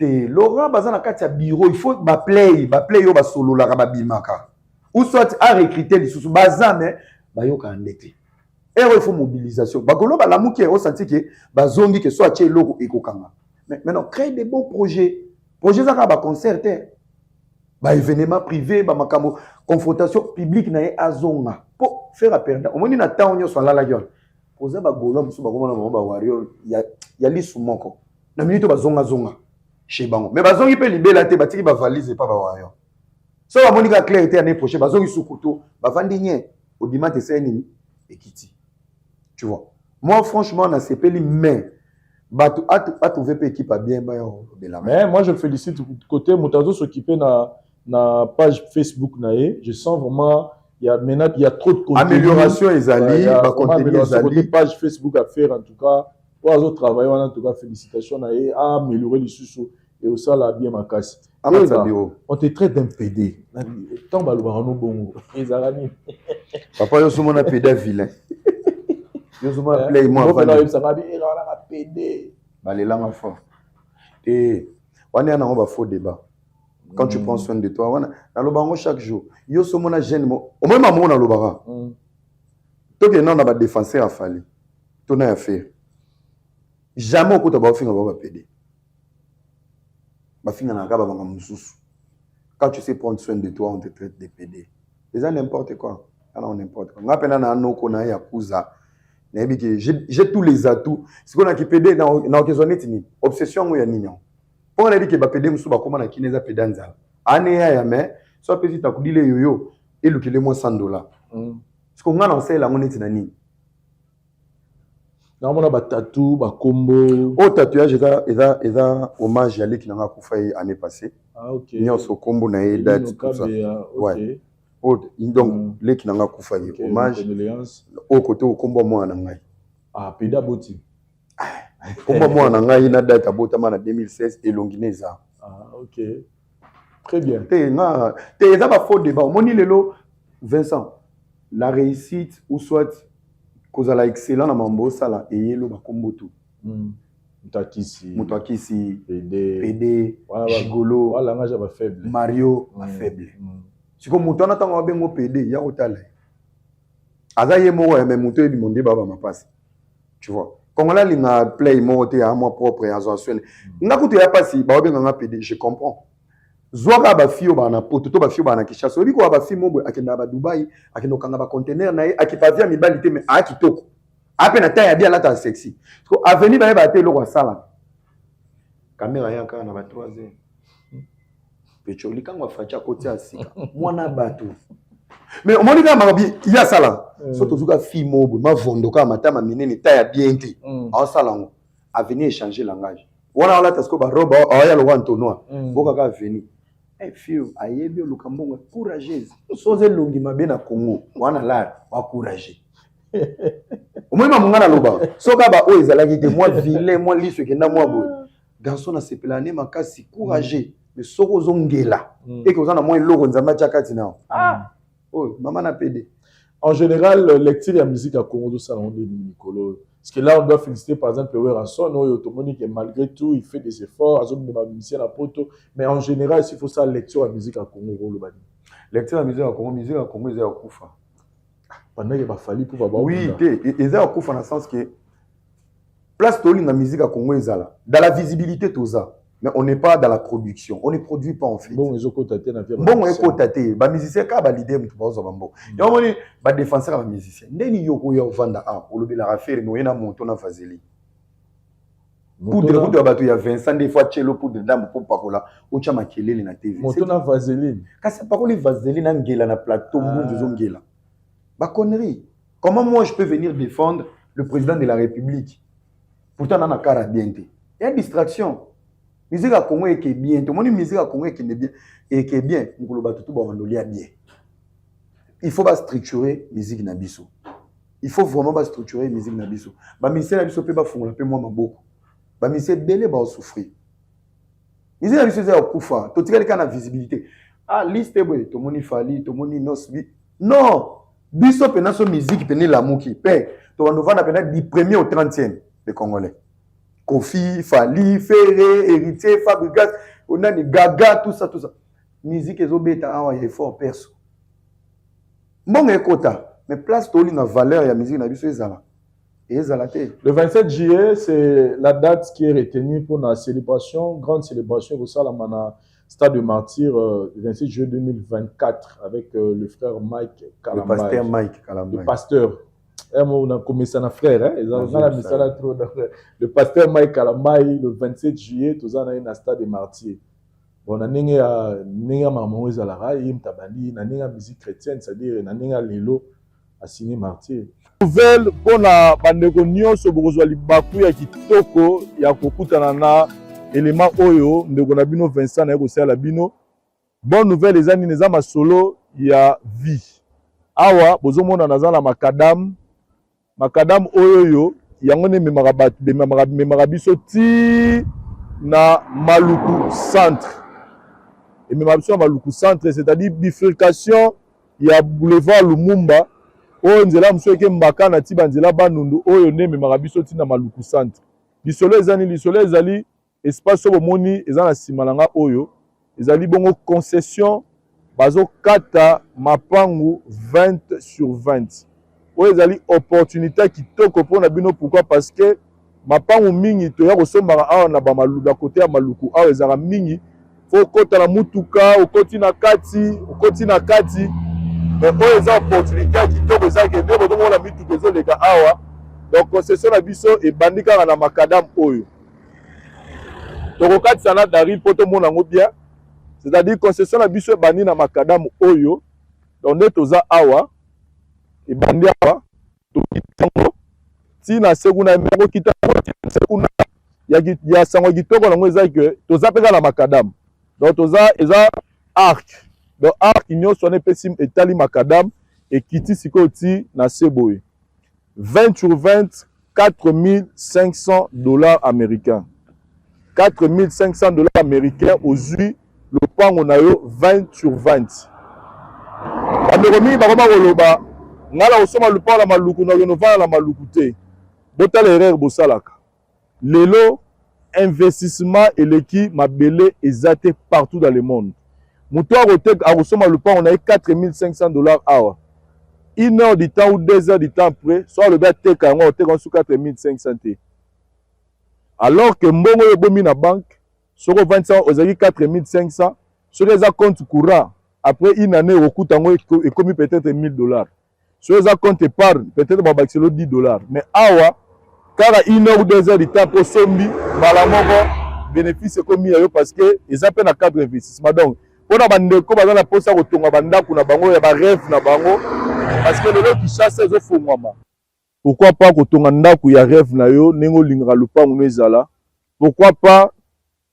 Laurent bazana katia bureau, il faut ba play yo ba solo la ba bimaka. Ou soit à recruter les sous bazane ba yo ka ndete. Et il faut mobilisation. Bagolo ba lamu qui est ressenti que bazongi que soit chez loko ekokanga. Mais maintenant créer des bons projets. Projets ça ba concert, ba événement privé, ba makambo confrontation publique na azonga pour faire apprendre. Au moins na temps on soit là la gueule. Poser ba golo musu ba komona ba warrior ya lisu moko. Na minute ba zonga chez bango. Mais bazongi pe libela te batiki ba valise pas ba warrior. So ba monika clarité année prochaine bazongi sukuto ba vandi nye au dimanche c'est nini ekiti. Tu vois. Moi, franchement, on a CPL, mais à trouver une équipe à bien de la main. Mais moi, je félicite côté Moutazo s'occuper na page Facebook nae, je sens vraiment il y a trop de contenu. Amélioration ezali, ba contenu ezali, page Facebook à faire en tout cas. Pour les autres travailleurs, en tout cas félicitations nae à améliorer les sous et au ça la bien ma casse. On te traite d'un PD. Tant balou no bongo. Ezalani. Papa yo somo na PD vilain. Yo somo play moi avant. Ça va bien la PD. Balela ma fort. Et on est dans un faux débat. Quand tu prends soin de toi, on a le baron chaque jour. Yo somo na jeune mo. Au même moment on a le bara. Toi que non on a défenseur à fali. Ton a affaire. Jamais on peut pas faire un PD. Quand tu sais prendre soin de toi, on te traite de PD. C'est ça n'importe quoi. Alors n'importe quoi. J'ai tous les atouts. Ce qu'on a qui PD dans une obsession ou un ignon. Pour on a dit que PD musuba comment na kineza pedanza. Ane ya mais soit petit à kudile yoyo et le kile moins $100. Ce qu'on a lancé la monnaie tinani. Na mona ba tatou ba combo. Au tatouage eza hommage à qui n'a kufa année passée. Ah OK. Nyo so combo na date tout ça. Ouais. Donc les qui n'a kufa hommage au côté au combo moi na ngai. Ah peda boti. Combo moi na ngai na date abotama na 2016 et longineza. Ah OK. Très bien. T'es ça va faux débat. Moni lelo Vincent, la réussite ou soit cause la excellent na mambo sala et yelo ba kombo tout. Mutakisi PD Gigolo voilà nga ba faible. Mario ba faible. Siko muto na tango bengo PD ya otala. Azaye mo mais muto e monde baba mapasi. Tu vois. Quand on a linga play mo te à moi propre azation. Nga kuto ya pasi ba benga nga PD, je comprends. Zwaka ba fio ba na poto to ba fio ba na Kinshasa. Obi ko ba fio mo akenda ba Dubai, akenda kanga ba container na akipavia mibalité mais akitoko. Ape na taille bien là ta sexy. Parce que avenir ba te lo sala. Caméra yanka na ba 3h. Pecho likangwa facha koti asika. Mwana bato. Mais omoni ka mabi ya sala. So tozuka fi mo ma vondoka matama minene taille bien te. En sala ngo. Avenir changer langage. Wana la tasko ba roba aya lo wantonoa. Boka ka avenir. Eh fio ayebi lukambo courageuse. Soze longi mabe na Congo. Wana la wa courage. Moi ma mungana loba. Soka ba o ezalaki te moi vilain moi liso kenda moi boy. Garçon na sepelane makasi courageux. Mais soko zongela. Et que ozana moi loko nzamba chakati nao. Ah. Oh maman na PD. En général, lecture de la musique à Congo de salon de Nicolo. Parce que là, on doit féliciter par exemple le Weranson, Otomoni, qui malgré tout, il fait des efforts, mais en général, s'il faut ça, lecture de la musique à Congo, lecture de la musique à Congo, ils ont Koufa. Pendant qu'il va falloir pour avoir. Oui, ils ont Koufa dans le sens que place de la musique à Congo, dans la visibilité, tout ça. Mais on n'est pas dans la production. On ne produit pas en fait. Bon, ils ont cotaté dans la vie. Bon, ils ont cotaté. Les musiciens, quand ils ont l'idée, ils ont bon. Il y a des défenseurs de musiciens. Ils ont vendu à la affaire, ils ont monté dans Fazeli. Pour des routes, il y a Vincent, des fois, Tchelo, pour des dames, pour Parola, ou Tchamakele, na TV. Monté dans Vaseline. Quand c'est pas les Vaseline, on a un plateau, on a bah, connerie. Comment moi je peux venir défendre le président de la République? Pourtant, on a un cara bien. Il y a une distraction. Musique à Congo est bien. Tout le monde musique à Congo est bien. Et qui est bien. Il faut pas structurer musique nabiso. Il faut vraiment pas structurer musique nabiso. Ba musique nabiso peut pas fondre peu moi beaucoup. Ba musique belé ba souffrir. Musique nabiso c'est akufa. To tire kana visibilité. Ah liste boy, to moni fali, to moni nosbi. Non. Biso pena so musique pena la muki. Pe to va na pena du 1er au 30e des Congolais. Kofi, Fali, Ferré, Héritier, Fabregas, on a des Gaga, tout ça. Musique et zobeta, il est fort perso. Bon, écoute, mais place de la valeur et la musique, le 27 juillet, c'est la date qui est retenue pour la célébration, grande célébration au Salamana, Stade de Martyr, le 27 juillet 2024, avec le frère Mike Kalambay. Le pasteur Mike Kalambay. Le pasteur. On a commencé à frère, le pasteur Mike Kalambay, le 27 juillet, tout ça, on a un stade de Martyr. On a un maman Zalara, on a une musique chrétienne, c'est-à-dire on a un lelo à signer Martyr. Nouvelle pour la bandeko nyonso bokozwa libaku ya kitoko ya kokutana na élément oyo ndeko na bino Vincent na ko sala bino bonne nouvelle les amis, neza masolo ya vie. Awa bozomona naza la macadam oyo yango ne memaka biso ti na Maluku centre. Et memaka biso na Maluku centre, c'est-à-dire bifurcation ya boulevard Lumumba oyo nzela muso eke mbaka na ti banzela Bandundu oyo ne memaka biso ti na Maluku centre. Lisolo ezali espace oyo bomoni eza na nsima na nga oyo ezali bongo concession bazo kata mapangu 20 sur 20. Oyo ezali opportunité kitoko mpona bino. Pourquoi? Parce que mapangu mingi toya kosombaka awa na bamaluku côté ya Maluku awa ezaka mingi fo kota na mutuka okoti na kati mais oyo eza opportunité kitoko eza ke ndeko tomona mituka ezoleka awa. Donc concession na biso ebandi kaka na macadam oyo tokokatisa na dari mpo tomona yango bien. C'est-à-dire concession na biso ebandi na macadam oyo. Donc nde toza awa ebandi awa tokitango tina sekuna meko kitango sekuna ya sango kitoko nango eza ke toza peka na macadam. Donc toza eza arc. Donc arc nyonso na epesi etali macadam ekiti sikoyo ti na seboye 20 sur 20, $4,500 américains. $4,500 américains aujourd'hui le pango na yo 20 sur 20. Bandeko mingi bakoma koloba ngala osoma lupango na Maluku na renovana na Maluku te. Botala erreur bosalaka. Lelo investissement eleki mabele ezate partout dans le monde. Muto akosoma lupango na $4,500 awa. 1 heure du temps ou 2 heures du temps après, soit le bête teka yango oteka sous 4,500 te. Alors que mbongo yo bomi na banque, soko 25 ozaki 4,500, sur les compte courant, après une année okuta yango ekomi peut-être $1,000. Sur les compte épargne, peut-être babakiselo $10. Mais awa, car 1 heure ou 2 heures du temps pour sombi, balamoko bénéfice ekomi yo parce que ils appellent à cadre investissement. Donc, pour na bandeko baza na posa kotonga bandaku na bango ya ba rêve na bango. Parce que le lot qui chasse les ofongwama. Pourquoi pas kotonga ndaku ya rêve na yo nengo lingara lupango mezala? Pourquoi pas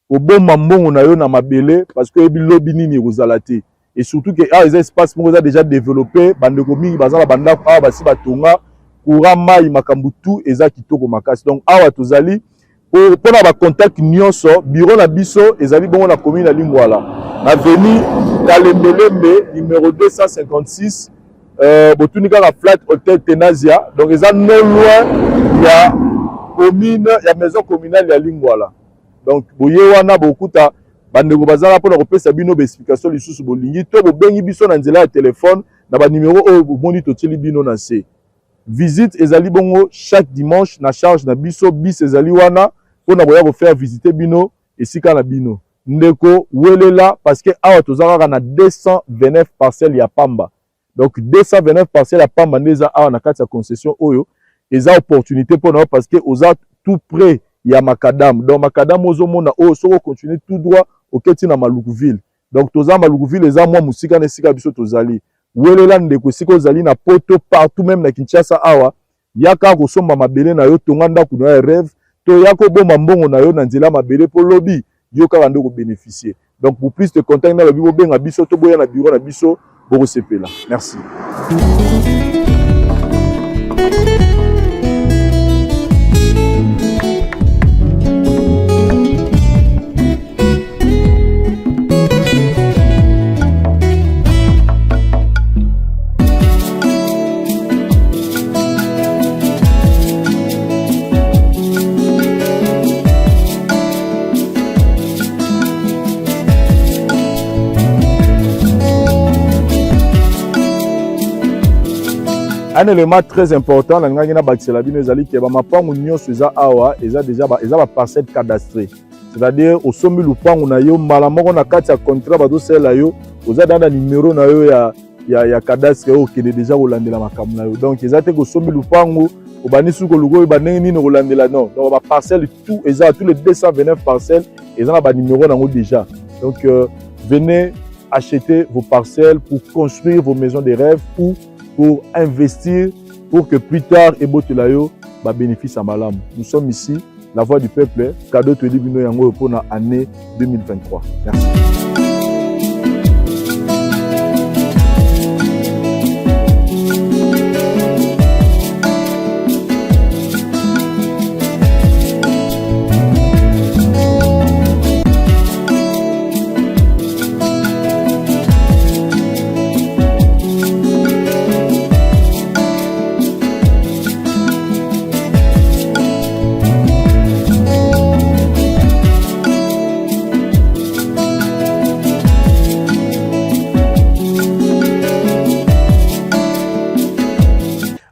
oboma mbongo na yo na mabele parce que ebilobi nini kozalate? Et surtout que les espaces sont déjà développés, bandeko mingi bazala bandaku awa basi batonga courant mai makambutu eza kitoko makasi. Donc awa tozali pour na contact nyonso bureau na biso ezali bongo na commune ya Lingwala. Na avenue Kalembelembe numéro 256. Botunika la flat hotel Tenazia. Donc ils sont non loin ya commune ya maison communale ya Lingwala. Donc boye wana bokuta bandeko bazala pona kopesa bino be explication lisusu bolingi to bobengi biso na nzela ya téléphone na ba numéro oyo bomoni toteli bino na se. Visite ezali bongo chaque dimanche na charge na biso bis ezali wana pona boya ko faire visiter bino esika na bino. Ndeko welela parce que awa tozaka na 229 parcelles ya pamba. Donc 229 parcelles à Pamba neza awa na kati ya concession oyo eza opportunité pour nous parce que oza tout près ya macadam. Donc macadam ozomona oyo soko continuer tout droit au keti na Malukuville. Donc toza Malukuville eza mwa musika na sika biso tozali. Welela ndeko siko zali na poto partout même na Kinshasa awa yaka kosomba mabele na yo tonga ndaku na rêve to yako bomba mbongo na yo na nzela mabele po lobi yo ka ndeko bénéficier. Donc pour plus de contacts na bibo benga biso to boya na bureau na biso. Merci. Un élément très important, la ngana bakisela bino ezali ke ba mapangu nyonso eza awa eza déjà ba parcelle cadastrée. C'est-à-dire au sombi lupangu na yo mbala moko na kati ya contrat bazo sela yo oza dans numéro na yo ya cadastre o kende déjà kolandela makambo na yo. Donc ezate ko sombi lupangu obani suko lugo ba ndenge nini kolandela non. Donc ba parcelle tout eza tous les 229 parcelles eza na ba numéro nango déjà. Donc venez acheter vos parcelles pour construire vos maisons de rêve ou pour investir, pour que plus tard, Ebotelayo va bénéficier à Malam. Nous sommes ici, la voix du peuple, cadeau de l'Ibino Yango pour l'année 2023. Merci.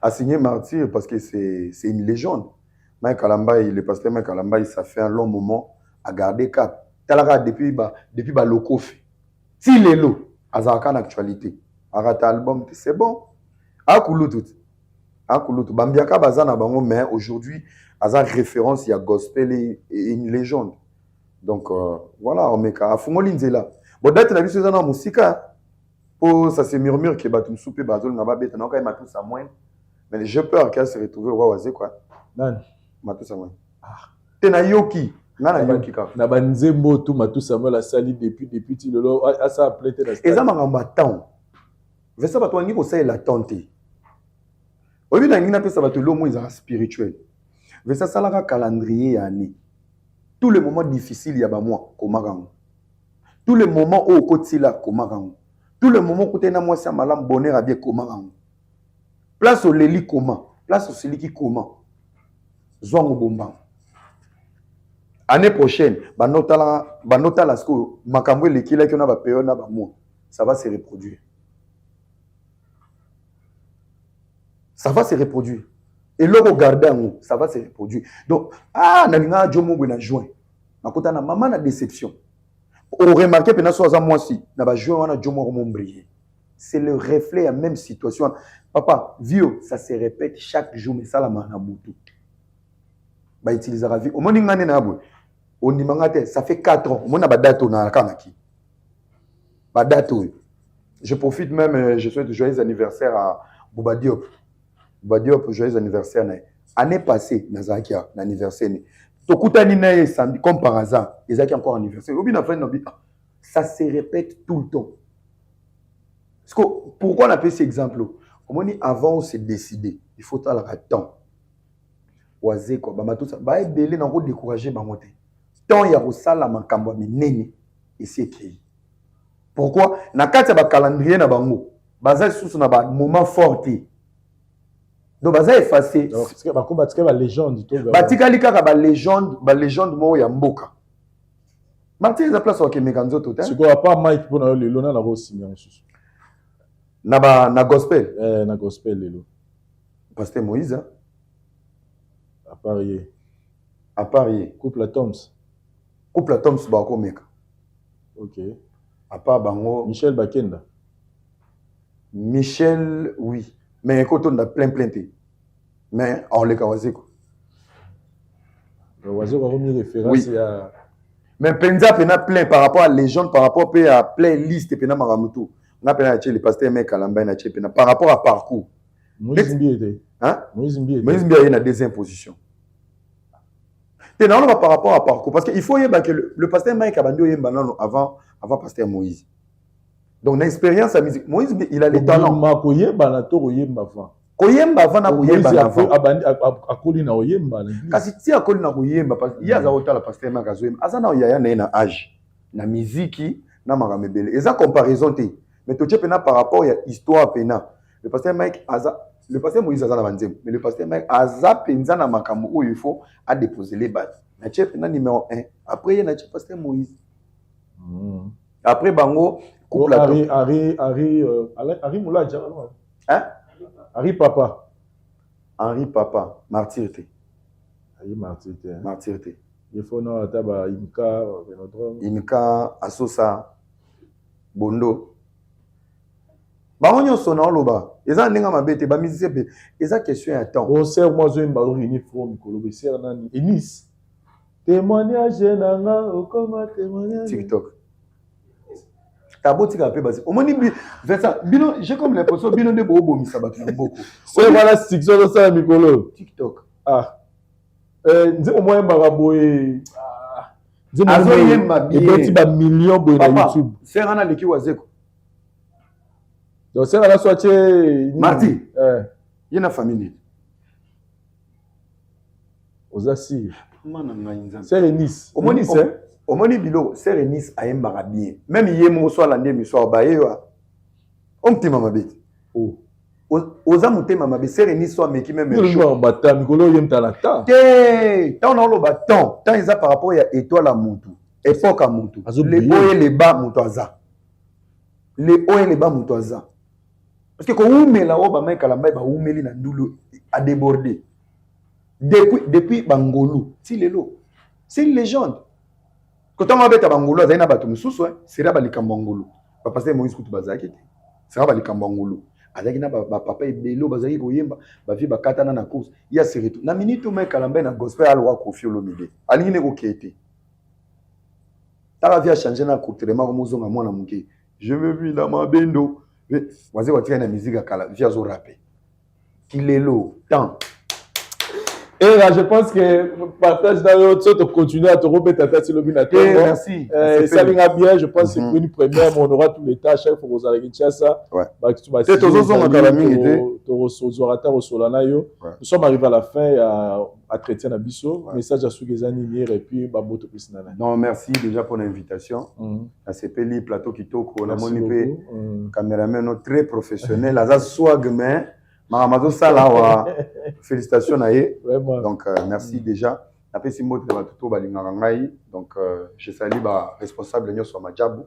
a signé Martyr parce que c'est une légende. Mike Alambaye, le pasteur Mike Alambaye, ça fait un long moment à garder cap. Talara depuis Lokofi. S'il est là, Azarkan actualité. Arata album, c'est bon. Akouloutout. Bambiaka Bazana Bango, mais aujourd'hui, Azar référence, il y a gospel et une légende. Donc voilà, on met qu'à Fungolinzela. Bon, d'être la vie sur la musique, ça se murmure que Batum Soupé Bazol n'a pas bête, non, quand il m'a tout ça moins. Mais j'ai peur qu'elle se retrouve au roi quoi. Non. Matou Samuel. Tena yoki. Nana yoki ka. Na banzembo tout Matou Samuel a sali depuis ti lolo a ça appelé te la. Eza mangamba temps. Vesa bato wangi ko sa la tente. Obi na ngina pesa bato lo mo ils spirituel. Vesa salaka calendrier ya année. Tous les moments difficiles ya ba moi komarango. Tous les moments où kotila komarango. Tous les moments où tena moi sa malam bonheur a bien komarango. Place au leli comment? Place au celui qui comment? Zwango bomba. Année prochaine, banota la sko makambo lekila ki on a ba période na ba mois, ça va se reproduire. Ça va se reproduire. Et là regarder ça va se reproduire. Donc nalinga jomo bwe na juin. Nakota na maman na déception. On remarqué pendant 3 mois si na ba juin wana jomo ko briller. C'est le reflet à même situation. Papa, vieux, ça se répète chaque jour mais ça la manabutu. Ba utilisera vie. Au moins ngane na abwe. On dit mangate, ça fait 4 ans. Mon abadato na kanaki. Badato. Je profite même, je souhaite joyeux anniversaire à Bouba Diop. Bouba Diop, joyeux anniversaire. Année passée, Nazakia, l'anniversaire. Tokutani na samedi, comme par hasard, Ezaki encore anniversaire. Ça se répète tout le temps. Pourquoi on appelle cet exemple? Comme on dit, avant, on s'est décidé. Il faut avoir le temps. Oazé quoi, bah tout ça, bah belé n'a pas découragé bah monter. Tant il y a au sala makambo minene et c'est qui. Pourquoi? Na kati ba calendrier na bango, baza sous na ba moment fort. Donc baza effacé. Donc c'est ba ko batika ba légende to ba. Batika lika ba légende mo ya mboka. Martin za place au Kemekanzo tout hein. C'est quoi pas Mike pour na lelo na ko signer en sous. Na gospel. Na gospel lelo. Pasteur Moïse. À parier. Couple à Toms, bako meka. Ok. À part bango. Michel Bakenda. Michel, oui. Mais écoute, on a plein. Mais on les kawazé quoi. Le oiseau a remis référence à. Mais Penza pena plein par rapport à légende, par rapport à playlist pena maramutu. On a pena le pasteur mec Alamba na pena par rapport à parcours. Moïse Mbié. Hein? Moïse Mbié est dans la deuxième position. Et non, par rapport à parcours. Parce qu'il faut que le pasteur Mike Abando avant pasteur Moïse. Donc, l'expérience à musique. Moïse, il a les talents. Koyemba avant na koyemba avant. Akoli na oyemba. Kasi ti akoli na koyemba parce qu'il y a za la pasteur Mike azoyemba. Azana yaya na âge. Na musique na maramebele. Eza comparaison te. Mais to pena par rapport à histoire pena. Le pasteur Mike le pasteur Moïse Azana Banzem, mais le pasteur Mike Aza Penza na makambo où il faut à déposer les bases. Na chef numéro 1. Après il y a le pasteur Moïse. Après bango couple Harry Moula Diallo. Hein? Harry Papa, martyrité. Harry martyrité. Martyrité. Il faut non taba Imka Vénodrome. Imka Asosa Bondo. Baronyo sona loba. Eza ndinga mabete ba musicien be. Eza question ya temps. On sait moi zo mbalo rini fo mikolo be ser nani. Enis. Témoignage nanga okoma témoignage. TikTok. Tabotika pe basi. Omoni bi versa bino j'ai comme l'impression bino de bobo misabatu mboko. C'est voilà TikTok ça mikolo. TikTok. Nze au moins baraboye. Azo yemba bien. Et petit ba million boy na YouTube. C'est rana leki wazeko. Donc c'est la soit Marty. Il y a une famille. Aux assises. C'est Nice. Au moins bilo c'est Nice à Mbara bien. Même yemo soit l'année mi soit baye wa. On te mama bête. Oh. Aux amouté mama bête c'est Nice soit mais qui même chaud. Le bata mikolo yem talata. Tant on le bâton, tant ils a par rapport à étoile à Moutou. Époque à Moutou. Les hauts et les bas Moutouaza. Les hauts et les bas Moutouaza. Parce que quand on met là, on va mettre la main, on met la douleur à déborder. Depuis Bangolo, c'est une légende. Quand on va mettre à Bangolo, c'est un bateau sous, c'est là les Kambangolo. Parce que Moïse Koutou Bazaki, c'est là les Kambangolo. Avec na papa et Bello Bazaki Goyemba, bavi bakatana na course. Il y a ces retours. Na minute où mec Kalambe na gospel à loi Kofi Olomide. Aligné au Kété. La vie a changé na coutrement comme aux hommes à moi na je me vis dans ma bendo. Vas-y, on tient la musique à Kala, via zo rapper. Qu'il est l'eau, tant. Et là, je pense que partage dans l'autre sorte, continuer à te répéter ta sur le binateur. Merci. Ça vient bien, je pense que c'est une première, mais on aura tout l'état, chaque fois que vous allez dire ça. Ouais. Tu vas nous sommes arrivés à la fin à traiter un abisso, message à ceux qui ont et puis Baboto Pisnana. Non, merci déjà pour l'invitation. À ce pays plateau qui toque, on a monipé caméraman très professionnel, à swag mais Mahamado Salawa, félicitations Naye. Donc merci déjà. Après si mot de tout balingarangai, donc je salue ba responsable de sur Majabu.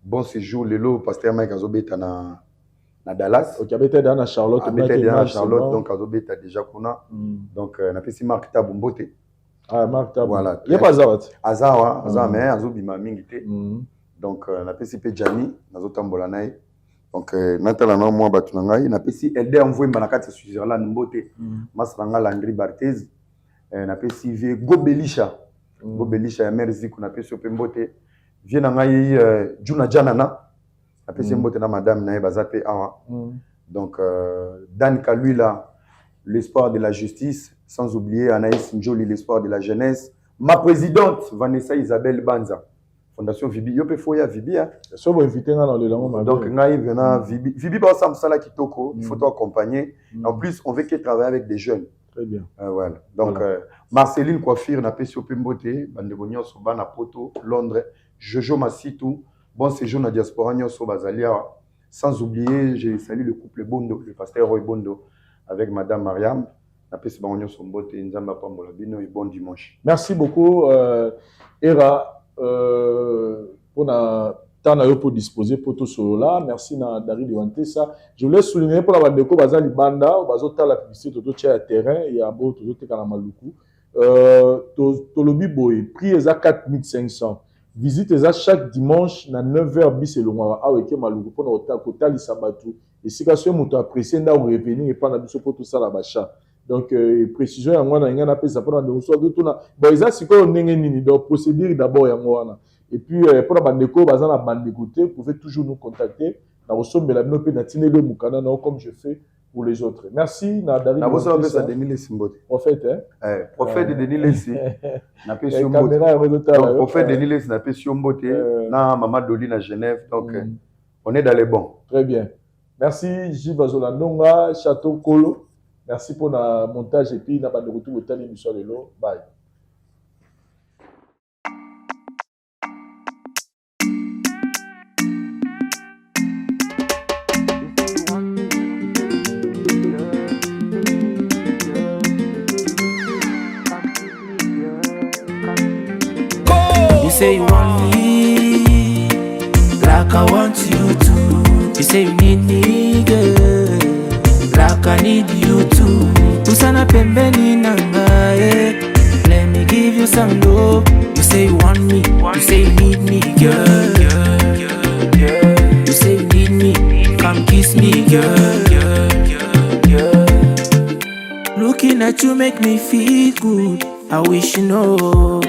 Bon séjour lelo pasteur Mike Azobeta na Dallas. OK, habité dans Charlotte, habité dans Charlotte donc Azobeta déjà kuna. Donc na pesi Mark Tabumbote. Ah Mark Tabumbote. Voilà. Il y a pas Azawa mais Azobima mingité. Donc na pesi pe Jani nazotambola naye. Donc natala na moi batunangai na pesi LD envoyé banakati Switzerland mbote masanga Landry Barthez na pesi vie Gobelisha ya Merziko na pesi pe mbote vie na ngai Juna Janana na pesi mbote na madame na bazape awa donc Dan Kaluila l'espoir de la justice sans oublier Anaïs Njoli l'espoir de la jeunesse ma présidente Vanessa Isabelle Banza Fondation Vibi, yo pe foya Vibi hein. So bo inviter dans le langue. Donc ngai vena Vibi, Vibi ba sam sala kitoko, il faut t'accompagner. En plus, on veut qu'il travaille avec des jeunes. Très bien. Voilà. Donc Marceline Coiffure na pe sur Pembote, bande bonyo so bana Poto, Londres, Jojo Masitu, bon séjour na diaspora nyoso bazalia. Sans oublier, j'ai salué le couple Bondo, le pasteur Roy Bondo avec madame Mariam. Na pe so bonyo so mbote nzamba pambola bino et bon dimanche. Merci beaucoup Era pour la temps pour disposer pour tout cela. Merci Dari de ça. Je voulais souligner pour la Bandeko Bazali Banda, Bazota la publicité de tout terrain, il y a beau tout le Maluku. Tolobi Boy, prix est à 4500. Visite est à chaque dimanche à 9h bis et le mois. Ah oui, Maluku pour notre côté Lissabatu. Et si quelqu'un m'a apprécié n'a revenir et pas la biso pour tout ça la bacha. Donc précision à moi na ngana pesa pour dans so de tout na. Bon ça c'est quoi ndenge nini donc procédure d'abord ya moi. Et puis pour la bandeko bazana bandeko vous pouvez toujours nous contacter na osombe la binope na tinele mukana na comme je fais pour les autres. Merci na Dari. Na bosa pesa Denis Lesimbote. Prophète prophète de Denis Lesi. Na pesi Mbote. Donc prophète Denis Lesi na pesi Mbote na Mama Doli na Genève donc on est dans les bons. Très bien. Merci Jibazola Ndonga Château Kolo. Merci pour le montage et puis nous avons de retour au l'émission de l'eau. Bye. You say you want me like I want you to. You say you need me, girl, like I need you too. Usana pembeni nangae, let me give you some love. You say you want me, you say you need me, girl. You say you need me, come kiss me, girl. Looking at you make me feel good. I wish you know.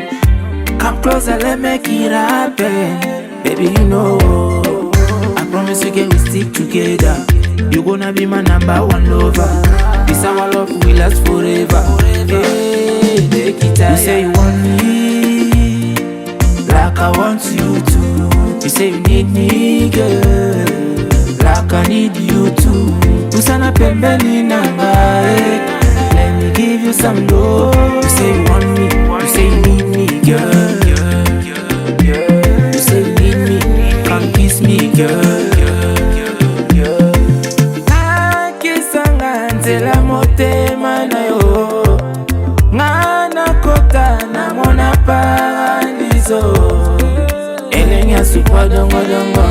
Come closer, let me make it happen. Baby, you know I promise you girl we stick together. You gonna be my number one lover. This our love will last forever. Hey, take it. You say you want me like I want you to. You say you need me, girl, like I need you too. Usana pembeni nangae, let me give you some love. You say you want me, you say you need me, girl. You say you need me, come kiss me, girl. Nzela motema na yo ngana kota na mona paradiso elenya supwa dongo dongo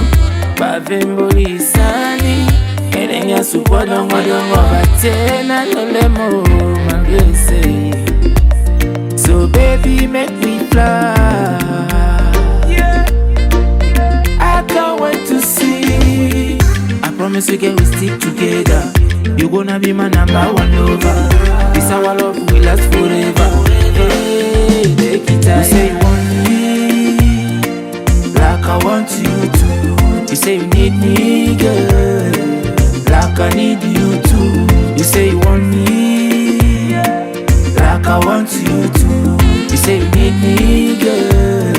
bavemboli sani elenya Kenya support on what you want, na lolemo magese. So baby, make me fly. Yeah. I can't wait to see. I promise you, girl, we stick together. You gonna be my #1 lover. This our love will last forever. Hey, take it time. You say you want me, like I want you to. You say you need me, girl, like I need you too. You say you want me, like I want you to. You say you need me, girl,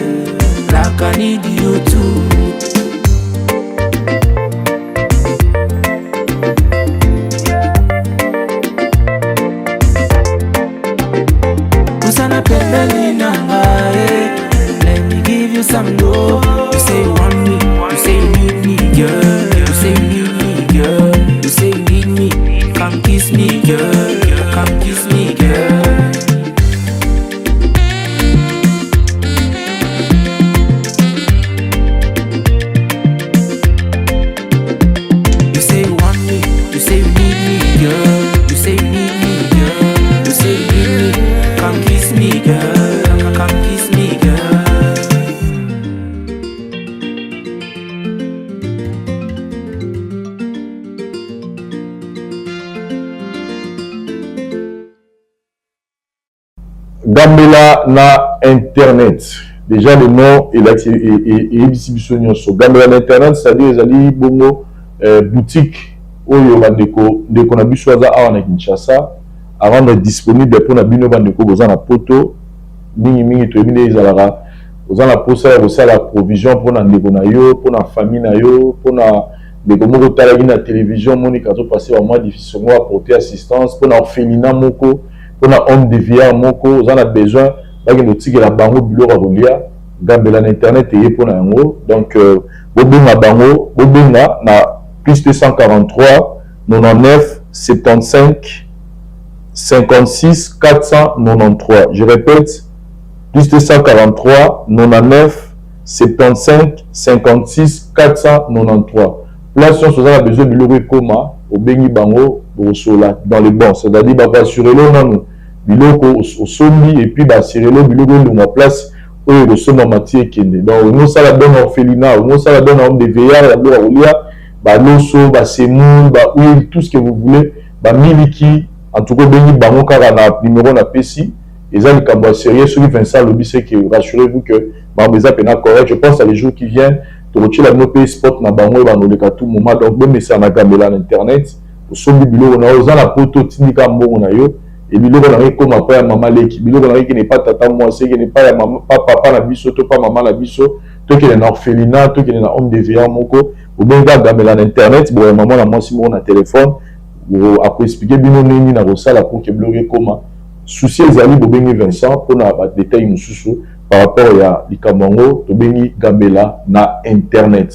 like I need you too. Kusana pembeni nanga, let me give you some love. You say you want me, you say you need me, girl. You say you need me, girl. You say you need me, come kiss me, girl. Come kiss me, girl. You say you want me, you say you need me, girl. You say you need me, girl. You say you need me, come kiss me, girl. Come kiss me, girl. Gambela na internet. Déjà le nom est distribution sur Gambela na internet, c'est-à-dire les ali bongo boutique oyo bandeko ndeko na biso aza awa na Kinshasa avant d'être disponible pour na bino bandeko boza na poto mingi to ebine ezalaka boza na posa ya kosala provision pour na ndeko na yo, pour na famille na yo, pour na ndeko moko talaki na télévision monika to passer au mois difficile mo apporter assistance pour na orphelinat moko. On a homme de vie moko, on a besoin de tirer la bango biloko rolia Gambela na internet et pour na yango. Donc bobinga bango, bobinga na plus 243 99 75 56 493. Je répète, plus 243 99 75 56 493. Place on a besoin de biloko koma au bengi bango dans les bons, c'est-à-dire bah assurer le non biloko au sombi et puis bah assurer le biloko de ma place où le sommet matière kende. Donc nous ça la donne orphelinat, nous ça la donne homme de veillard, la donne olia, bah l'osso, bah semoun, bah huile, tout ce que vous voulez, bah miliki, en tout cas bengi bango car on a numéro na PC. Et ça le cabo sérieux celui Vincent Lobby c'est que rassurez-vous que bah mes appels correct. Je pense à les jours qui viennent. Tu retires la no spot na bango ba no le tout moment donc même ça na Gambela na internet. Sombi biloko na oza la poto tindika mbongo na yo et biloko na comme papa ya mama leki biloko na qui n'est pas tata moi c'est qui n'est pas ya maman pas papa na biso to pas maman na biso to qui est na orphelinat to qui est na homme de veillard moko ou bien Gambela na internet bon maman na moi si mon téléphone ou à expliquer bino nini na rosala pour que biloko comme souci ezali bobengi Vincent pour na détail mususu par rapport ya likambo to bengi Gambela na internet.